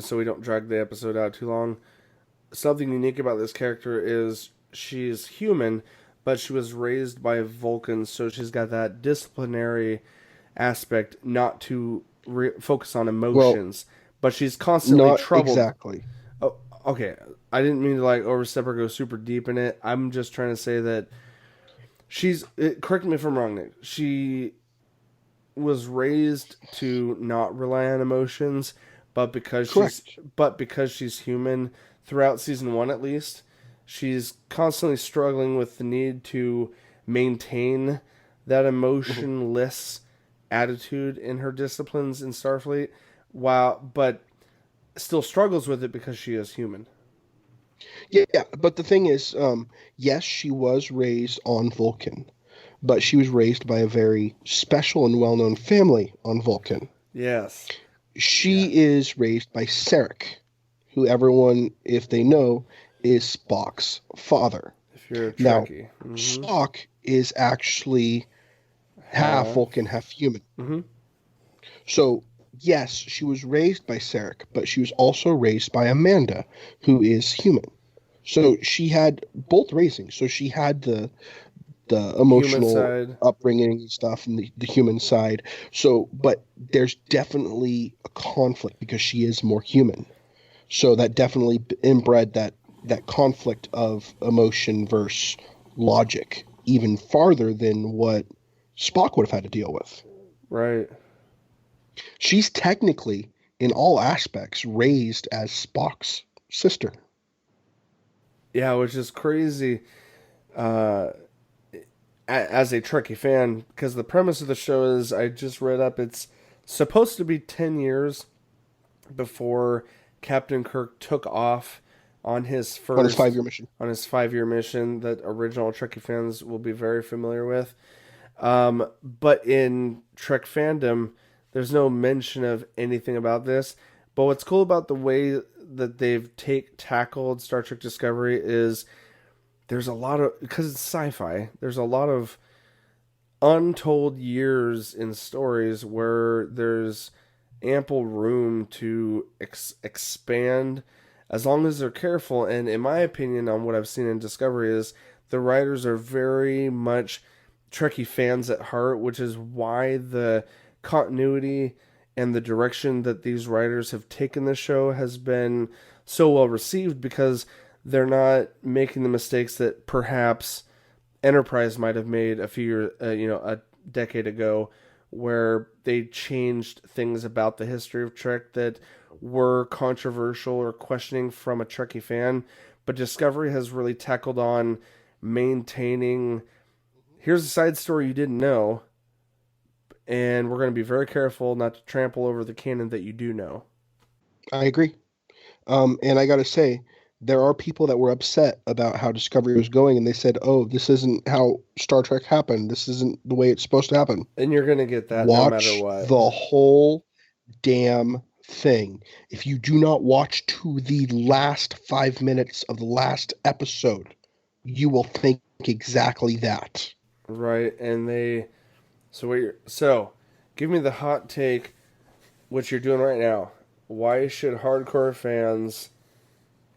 so we don't drag the episode out too long. Something unique about this character is she's human, but she was raised by Vulcans, so she's got that disciplinary aspect, not to focus on emotions, but she's constantly troubled. Exactly. Oh, okay. I didn't mean to like overstep or go super deep in it. I'm just trying to say that correct me if I'm wrong, Nick. She was raised to not rely on emotions, but because she's human, throughout season 1 at least, she's constantly struggling with the need to maintain that emotionless attitude in her disciplines in Starfleet, but still struggles with it because she is human. Yeah, but the thing is, yes, she was raised on Vulcan, but she was raised by a very special and well-known family on Vulcan. Yes. She is raised by Sarek, who everyone, if they know, is Spock's father. If you're a Trekkie. Now, Spock is actually half Vulcan, half human. Mm-hmm. So, yes, she was raised by Sarek, but she was also raised by Amanda, who is human. So she had both raisings. So she had the emotional upbringing and stuff, and the human side. So, but there's definitely a conflict because she is more human. So that definitely inbred that conflict of emotion versus logic even farther than what Spock would have had to deal with. Right. She's technically, in all aspects, raised as Spock's sister. Yeah, which is crazy as a Trekkie fan, because the premise of the show is, I just read up, it's supposed to be 10 years before Captain Kirk took off on his 5-year mission. On his 5-year mission that original Trekkie fans will be very familiar with. But in Trek fandom, there's no mention of anything about this. But what's cool about the way that they've tackled Star Trek Discovery is there's a lot of, because it's sci-fi, there's a lot of untold years in stories where there's ample room to expand as long as they're careful. And in my opinion, on what I've seen in Discovery, is the writers are very much Trekkie fans at heart, which is why the continuity and the direction that these writers have taken the show has been so well received because they're not making the mistakes that perhaps Enterprise might have made a few years, a decade ago, where they changed things about the history of Trek that were controversial or questioning from a Trekkie fan. But Discovery has really tackled on maintaining, here's a side story you didn't know, and we're going to be very careful not to trample over the canon that you do know. I agree. And I got to say, there are people that were upset about how Discovery was going, and they said, "Oh, this isn't how Star Trek happened. This isn't the way it's supposed to happen." And you're going to get that Watch no matter what. the whole damn thing. If you do not watch to the last 5 minutes of the last episode, you will think exactly that. Right, and so give me the hot take, what you're doing right now. Why should hardcore fans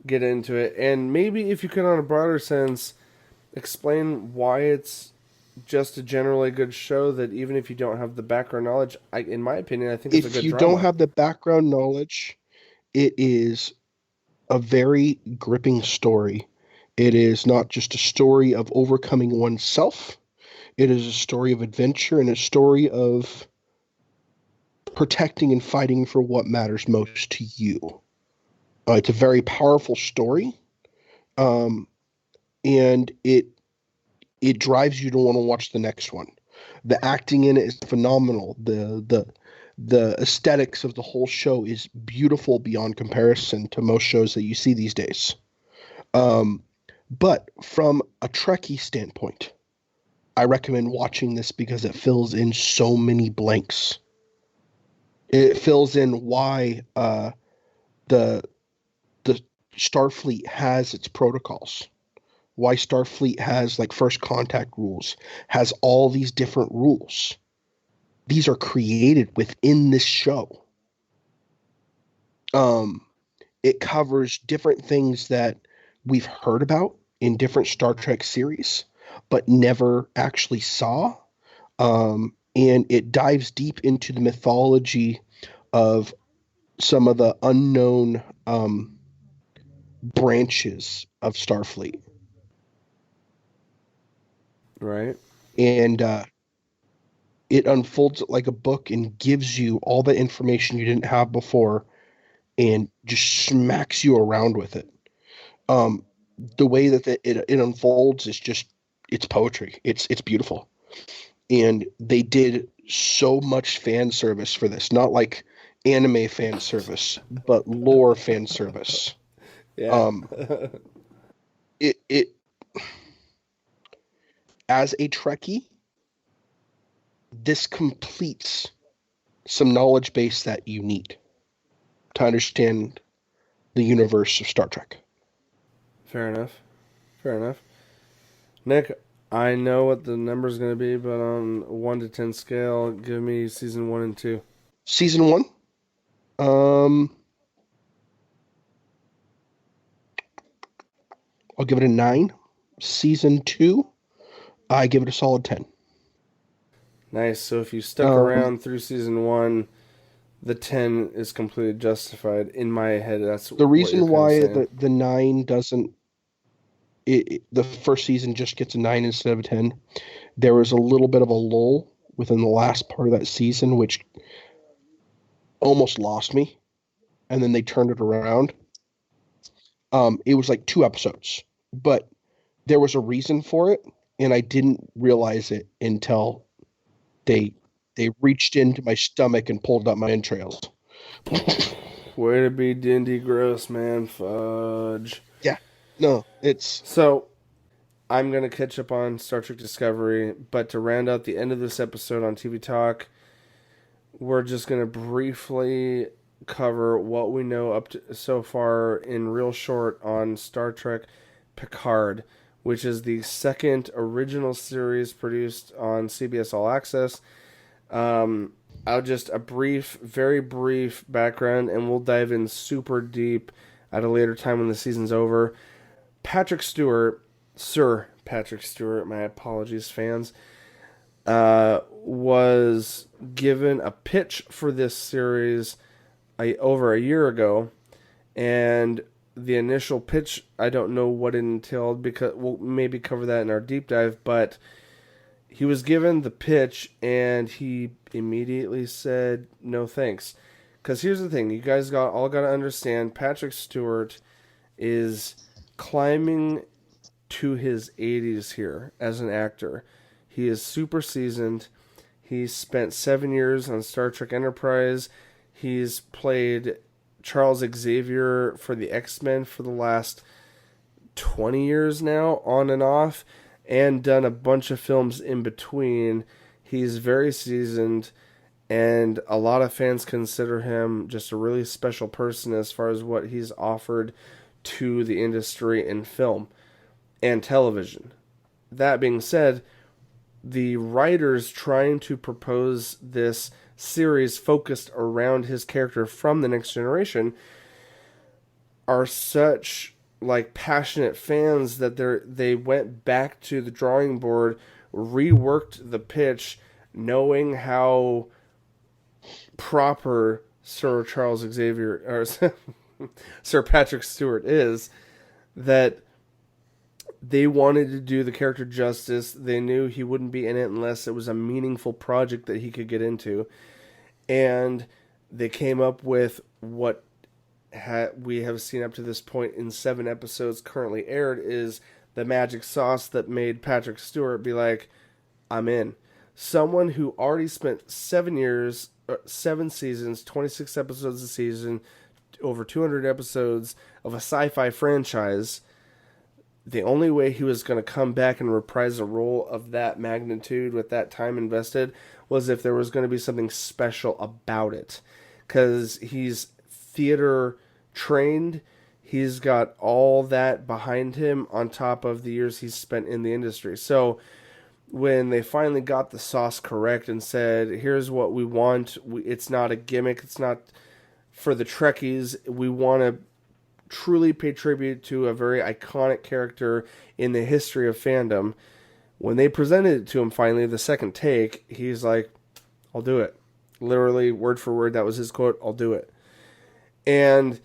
get into it? And maybe if you could, on a broader sense, explain why it's just a generally good show that even if you don't have the background knowledge, in my opinion, I think it's a good If you drama. don't have the background knowledge, it is a very gripping story. It is not just a story of overcoming oneself. It is a story of adventure and a story of protecting and fighting for what matters most to you. It's a very powerful story, and it drives you to want to watch the next one. The acting in it is phenomenal. The aesthetics of the whole show is beautiful beyond comparison to most shows that you see these days. But from a Trekkie standpoint, I recommend watching this because it fills in so many blanks. It fills in why the Starfleet has its protocols, why Starfleet has like first contact rules, has all these different rules. These are created within this show. It covers different things that we've heard about in different Star Trek series, but never actually saw. And it dives deep into the mythology of some of the unknown branches of Starfleet. Right. And it unfolds it like a book and gives you all the information you didn't have before and just smacks you around with it. The way that it unfolds is just, it's poetry. It's beautiful. And they did so much fan service for this, not like anime fan service, but lore fan service. Yeah. It as a Trekkie, this completes some knowledge base that you need to understand the universe of Star Trek. Fair enough. Nick, I know what the number's going to be, but on 1 to 10 scale, give me season 1 and 2. Season 1, I'll give it a 9. Season 2, I give it a solid 10. Nice. So if you stuck around through season 1, the 10 is completely justified. In my head, that's the reason why saying. the 9 doesn't, the first season just gets a 9 instead of a 10. There was a little bit of a lull within the last part of that season, which almost lost me. And then they turned it around. It was like 2 episodes, but there was a reason for it, and I didn't realize it until they reached into my stomach and pulled up my entrails. Way to be dindy gross, man. Fudge. Yeah. No, it's... So, I'm going to catch up on Star Trek Discovery, but to round out the end of this episode on TV Talk, we're just going to briefly cover what we know up to so far in real short on Star Trek Picard, which is the second original series produced on CBS All Access. I'll just very brief background, and we'll dive in super deep at a later time when the season's over. Sir Patrick Stewart, my apologies, fans, was given a pitch for this series over a year ago, and the initial pitch, I don't know what it entailed, because we'll maybe cover that in our deep dive, but he was given the pitch and he immediately said no thanks. Because here's the thing, you guys all got to understand, Patrick Stewart is climbing to his 80s here as an actor. He is super seasoned. He's spent 7 years on Star Trek Enterprise. He's played Charles Xavier for the X-Men for the last 20 years now, on and off, and done a bunch of films in between. He's very seasoned, and a lot of fans consider him just a really special person as far as what he's offered to the industry in film and television. That being said, the writers trying to propose this series focused around his character from The Next Generation are such like passionate fans that they went back to the drawing board, reworked the pitch, knowing how proper Sir Charles Xavier or Sir Patrick Stewart is, that they wanted to do the character justice. They knew he wouldn't be in it unless it was a meaningful project that he could get into. And they came up with what we have seen up to this point in 7 episodes currently aired is the magic sauce that made Patrick Stewart be like, I'm in. Someone who already spent 7 years, 7 seasons, 26 episodes a season, over 200 episodes of a sci-fi franchise. The only way he was going to come back and reprise a role of that magnitude with that time invested was if there was going to be something special about it. Because he's theater trained. He's got all that behind him on top of the years he's spent in the industry. So when they finally got the sauce correct and said, here's what we want, it's not a gimmick, it's not for the Trekkies, we want to truly pay tribute to a very iconic character in the history of fandom. When they presented it to him finally, the second take, he's like, I'll do it. Literally, word for word, that was his quote, I'll do it. And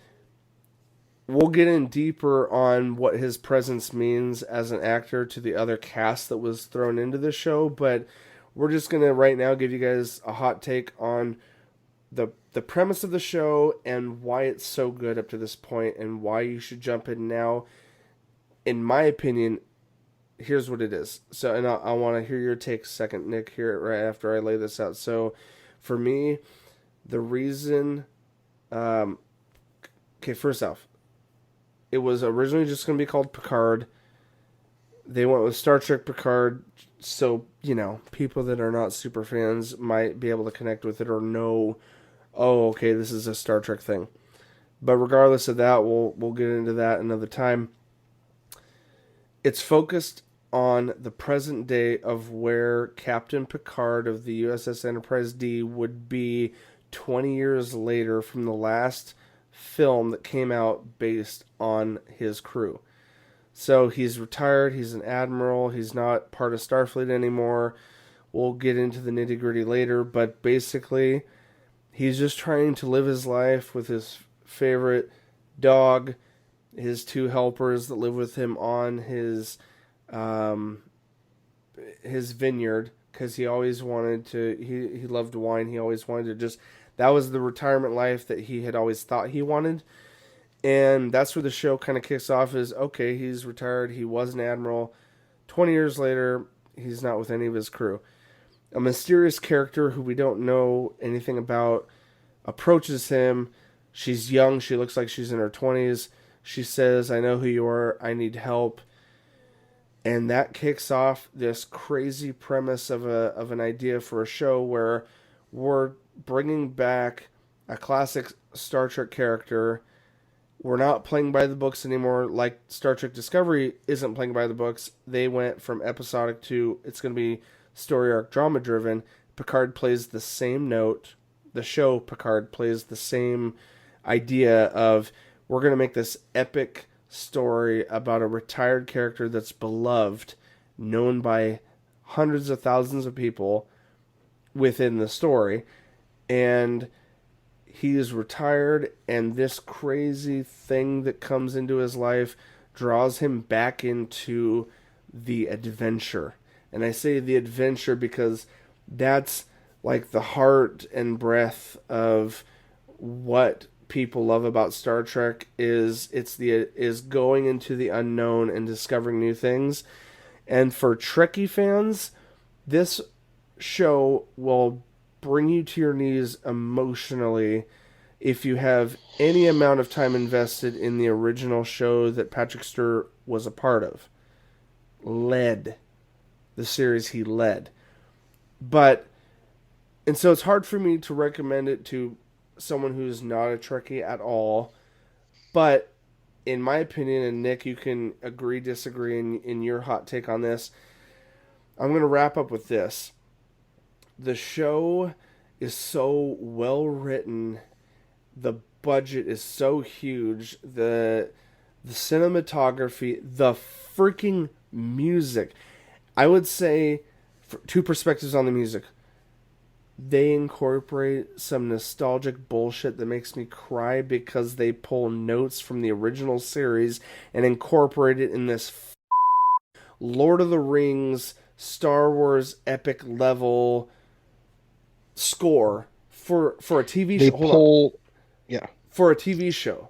we'll get in deeper on what his presence means as an actor to the other cast that was thrown into the show, but we're just going to right now give you guys a hot take on the premise of the show and why it's so good up to this point and why you should jump in now. In my opinion, here's what it is. So, and I want to hear your take second, Nick, here right after I lay this out. So, for me, the reason... okay, first off, it was originally just going to be called Picard. They went with Star Trek Picard, so, you know, people that are not super fans might be able to connect with it or know, oh, okay, this is a Star Trek thing. But regardless of that, we'll get into that another time. It's focused on the present day of where Captain Picard of the USS Enterprise D would be 20 years later from the last film that came out based on his crew. So he's retired, he's an admiral, he's not part of Starfleet anymore. We'll get into the nitty-gritty later, but basically he's just trying to live his life with his favorite dog, his 2 helpers that live with him on his vineyard, because he always wanted to, he loved wine, he always wanted to just, that was the retirement life that he had always thought he wanted. And that's where the show kind of kicks off is, okay, he's retired, he was an admiral. 20 years later, he's not with any of his crew. A mysterious character who we don't know anything about approaches him. She's young, she looks like she's in her 20s. She says, I know who you are, I need help. And that kicks off this crazy premise of an idea for a show where we're bringing back a classic Star Trek character. We're not playing by the books anymore, like Star Trek Discovery isn't playing by the books. They went from episodic to, it's going to be story arc drama driven. Picard plays the same note. The show Picard plays the same idea of, we're going to make this epic story about a retired character that's beloved, known by hundreds of thousands of people within the story. And he is retired, and this crazy thing that comes into his life draws him back into the adventure. And I say the adventure because that's like the heart and breath of what people love about Star Trek is going into the unknown and discovering new things. And for Trekkie fans, this show will bring you to your knees emotionally if you have any amount of time invested in the original show that Patrick Stewart was a part of. Led. The series he led. And so it's hard for me to recommend it to someone who's not a Trekkie at all. But in my opinion, and Nick, you can agree, disagree in your hot take on this, I'm going to wrap up with this. The show is so well written. The budget is so huge. The cinematography, the freaking music. I would say, two perspectives on the music. They incorporate some nostalgic bullshit that makes me cry because they pull notes from the original series and incorporate it in this Lord of the Rings, Star Wars epic level score for a TV show. For a TV show.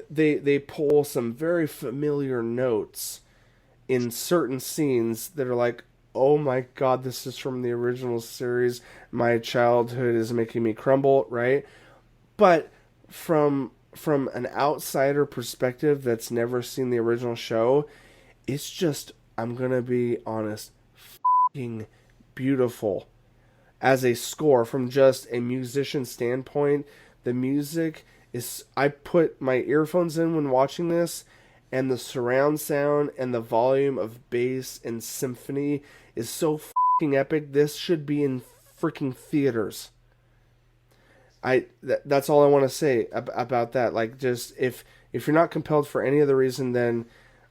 They pull some very familiar notes in certain scenes that are like, oh my god, this is from the original series. My childhood is making me crumble, right? But from an outsider perspective that's never seen the original show, it's just, I'm gonna be honest, f***ing beautiful. As a score, from just a musician standpoint, the music is... I put my earphones in when watching this, and the surround sound and the volume of bass and symphony is so fucking epic. This should be in freaking theaters. That's all I want to say about that. Like, just if you're not compelled for any other reason than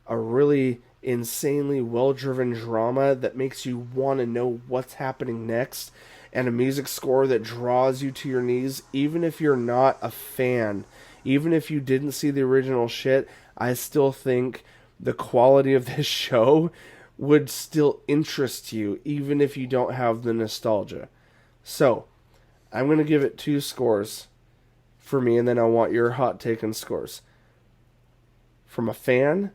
a really insanely well-driven drama that makes you want to know what's happening next, and a music score that draws you to your knees, even if you're not a fan, even if you didn't see the original shit, I still think the quality of this show would still interest you, even if you don't have the nostalgia. So, I'm going to give it 2 scores for me, and then I want your hot take and scores. From a fan,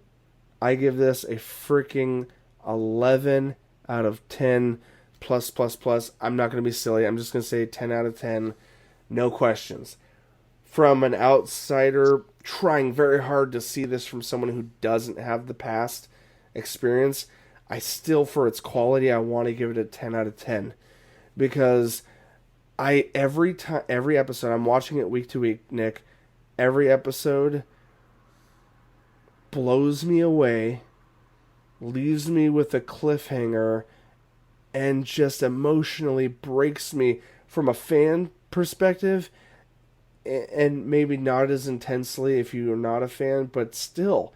I give this a freaking 11 out of 10 plus. I'm not going to be silly. I'm just going to say 10 out of 10. No questions. From an outsider trying very hard to see this from someone who doesn't have the past experience, I still, for its quality, I want to give it a 10 out of 10. Because every episode, I'm watching it week to week, Nick, every episode blows me away, leaves me with a cliffhanger, and just emotionally breaks me from a fan perspective, and maybe not as intensely if you're not a fan, but still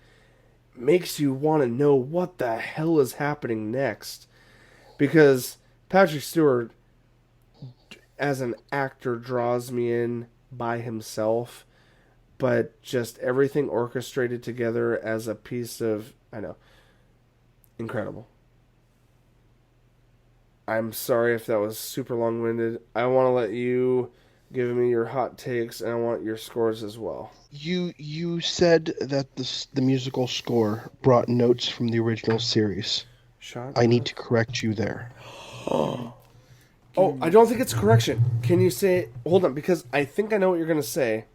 makes you want to know what the hell is happening next. Because Patrick Stewart, as an actor, draws me in by himself, but just everything orchestrated together as a piece of, incredible. I'm sorry if that was super long-winded. I want to let you give me your hot takes, and I want your scores as well. You said that the musical score brought notes from the original series. I need to correct you there. Oh, I don't think it's a correction. Can you say... Hold on, because I think I know what you're going to say.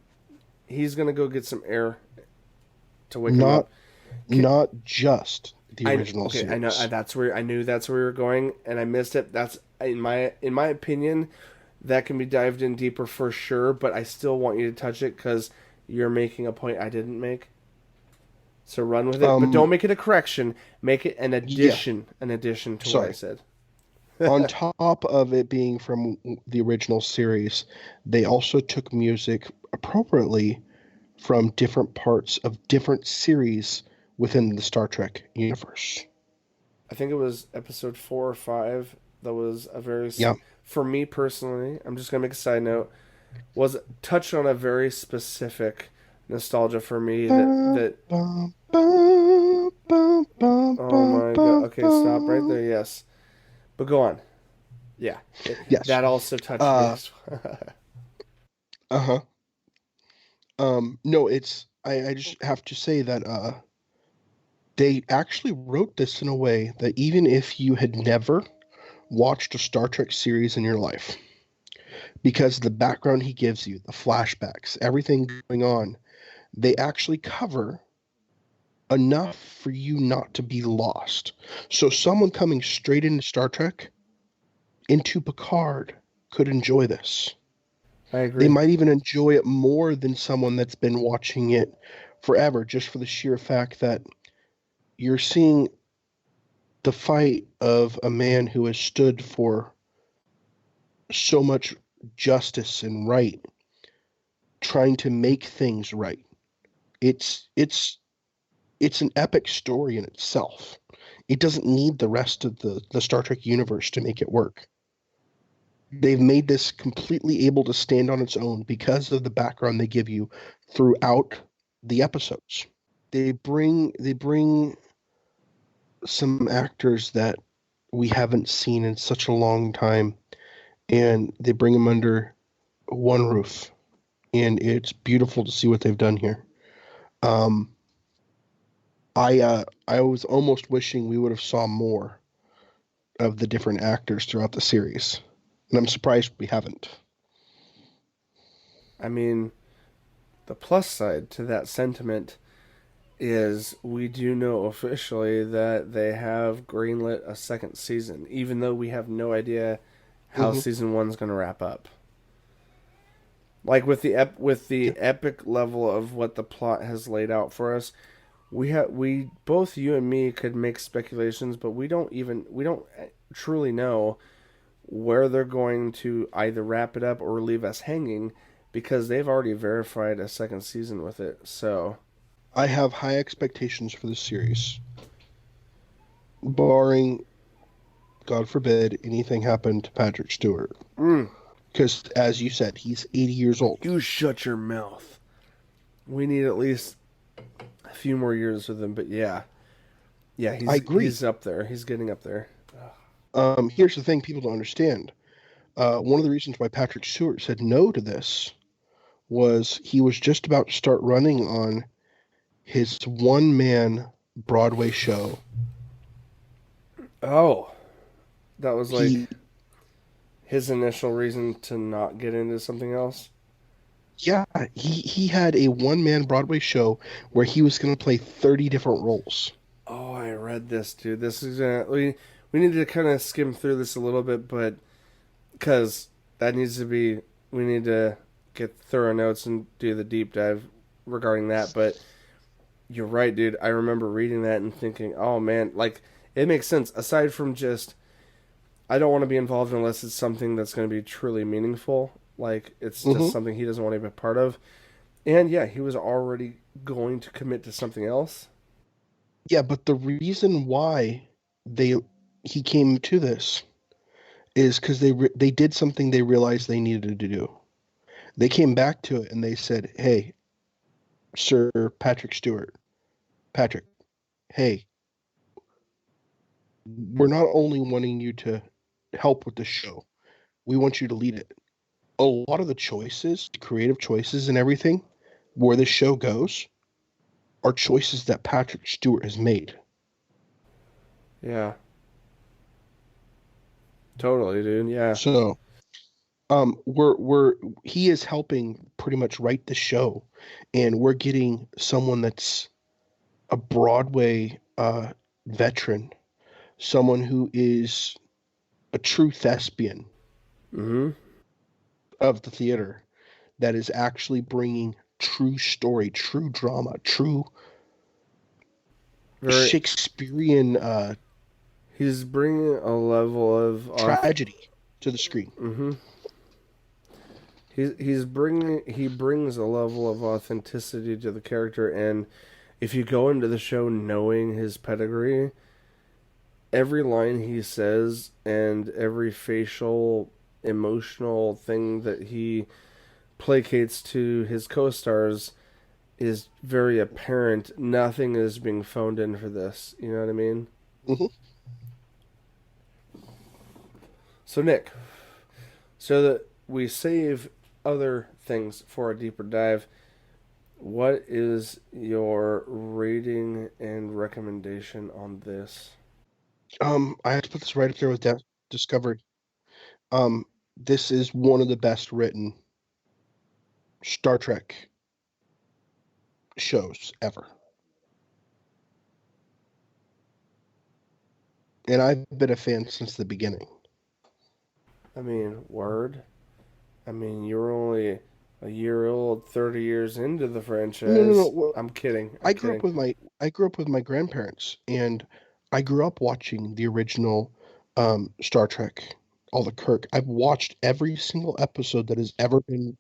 He's going to go get some air to wake him up. Not just the original series. I know I knew that's where we were going, and I missed it. That's in my opinion, that can be dived in deeper for sure, but I still want you to touch it because you're making a point I didn't make. So run with it, but don't make it a correction. Make it an addition. Yeah. An addition to what I said. On top of it being from the original series, they also took music appropriately from different parts of different series within the Star Trek universe. I think it was episode 4 or 5 that was a very... For me personally, I'm just going to make a side note. was touched on a very specific nostalgia for me that oh my god. Okay, stop right there. Yes. But go on. Yeah. Yes. That also touched me. Uh, uh-huh. No, I just have to say that they actually wrote this in a way that even if you had never watched a Star Trek series in your life, because the background he gives you, the flashbacks, everything going on, they actually cover enough for you not to be lost. So someone coming straight into Star Trek, into Picard, could enjoy this. I They agree. might even enjoy it more than someone that's been watching it forever, just for the sheer fact that you're seeing the fight of a man who has stood for so much justice and right, trying to make things right. It's it's it's an epic story in itself. It doesn't need the rest of the Star Trek universe to make it work. They've made this completely able to stand on its own because of the background they give you throughout the episodes. They bring some actors that we haven't seen in such a long time, and they bring them under one roof, and it's beautiful to see what they've done here. Um, I was almost wishing we would have saw more of the different actors throughout the series, and I'm surprised we haven't. I mean, the plus side to that sentiment is we do know officially that they have greenlit a second season, even though we have no idea how Hmm. season one's going to wrap up. Like with Yeah. the epic level of what the plot has laid out for us, we both you and me could make speculations, but we don't truly know where they're going to either wrap it up or leave us hanging because they've already verified a second season with it. So, I have high expectations for the series, barring, God forbid, anything happened to Patrick Stewart. mm, Because, as you said, he's 80 years old. you shut your mouth. We need at least a few more years with him, but yeah. Yeah, I agree. he's up there. He's getting up there. Here's the thing people don't understand. One of the reasons why Patrick Stewart said no to this was he was just about to start running on his one-man Broadway show. Oh, that was like He, his initial reason to not get into something else. yeah, he had a one-man Broadway show where he was going to play 30 different roles. Oh, I read this, dude. This is we need to kind of skim through this a little bit, but because that needs to be we need to get thorough notes and do the deep dive regarding that. But you're right, dude. I remember reading that and thinking, oh man, like it makes sense. Aside from just, I don't want to be involved unless it's something that's going to be truly meaningful. Like it's just Hmm. something he doesn't want to be a part of. And yeah, he was already going to commit to something else. Yeah, but the reason why they he came to this is because they did something they realized they needed to do. They came back to it and they said, "Hey, Sir Patrick Stewart, Patrick, hey, we're not only wanting you to help with the show, we want you to lead it. A lot of the choices, creative choices, and everything, where this show goes, are choices that Patrick Stewart has made. Yeah, totally, dude. Yeah. So, we're he is helping pretty much write the show, and we're getting someone that's a Broadway veteran, someone who is a true thespian Mm-hmm. of the theater that is actually bringing true story, true drama, true Very. Shakespearean He's bringing a level of tragedy to the screen. mm-hmm. He brings a level of authenticity to the character, and if you go into the show knowing his pedigree, every line he says and every facial emotional thing that he placates to his co-stars is very apparent. Nothing is being phoned in for this. You know what I mean? Mhm. So, Nick, so that we save other things for a deeper dive, what is your rating and recommendation on this? I have to put this right up there with Discovery. This is one of the best written Star Trek shows ever. And I've been a fan since the beginning. I mean, word. I mean, you were only a year old, 30 years into the franchise. No. Well, I'm kidding. I grew up with my grandparents, and I grew up watching the original Star Trek, all the Kirk. I've watched every single episode that has ever been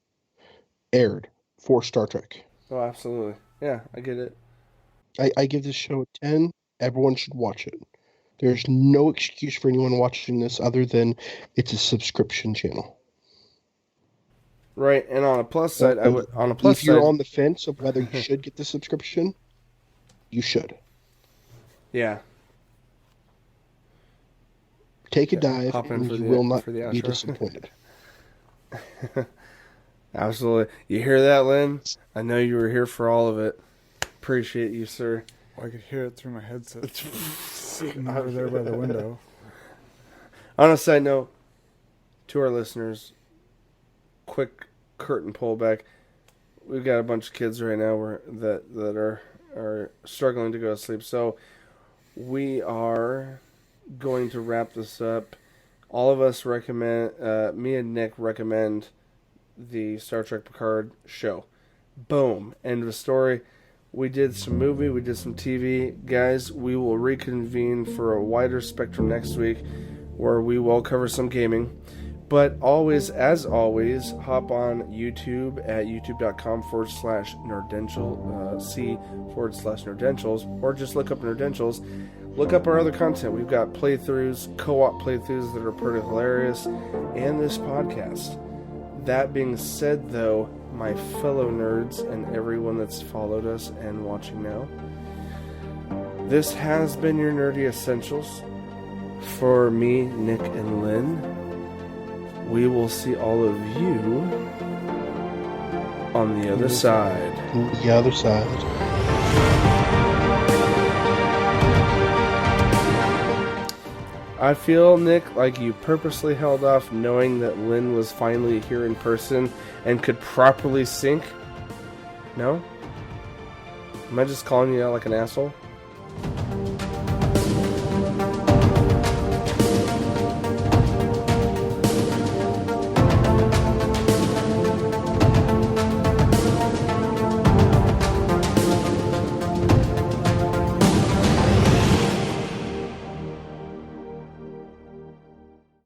aired for Star Trek. Oh, absolutely. Yeah, I get it. I give this show a 10. Everyone should watch it. There's no excuse for anyone watching this other than it's a subscription channel. Right, and on a plus side, If you're on the fence of whether you should get the subscription, you should. Yeah. Take a dive, hop in and for you the- will not for the be outro. disappointed. Absolutely. You hear that, Lynn? I know you were here for all of it. Appreciate you, sir. I could hear it through my headset. Sitting over there by the window. On a side note, to our listeners, quick curtain pull back. We've got a bunch of kids right now that are struggling to go to sleep. So we are going to wrap this up. All of us recommend, me and Nick recommend the Star Trek Picard show. Boom. End of story. We did some movie, we did some TV. Guys, we will reconvene for a wider spectrum next week where we will cover some gaming. But always, as always, hop on YouTube at youtube.com/nerdential, C/nerdentials, or just look up Nerdentials. Look up our other content. We've got playthroughs, co-op playthroughs that are pretty hilarious, and this podcast. That being said, though, my fellow nerds and everyone that's followed us and watching now, this has been your Nerdy Essentials. For me, Nick, and Lynn, we will see all of you on the other side. The other side. I feel, Nick, like you purposely held off knowing that Lynn was finally here in person and could properly sync. No? Am I just calling you out like an asshole?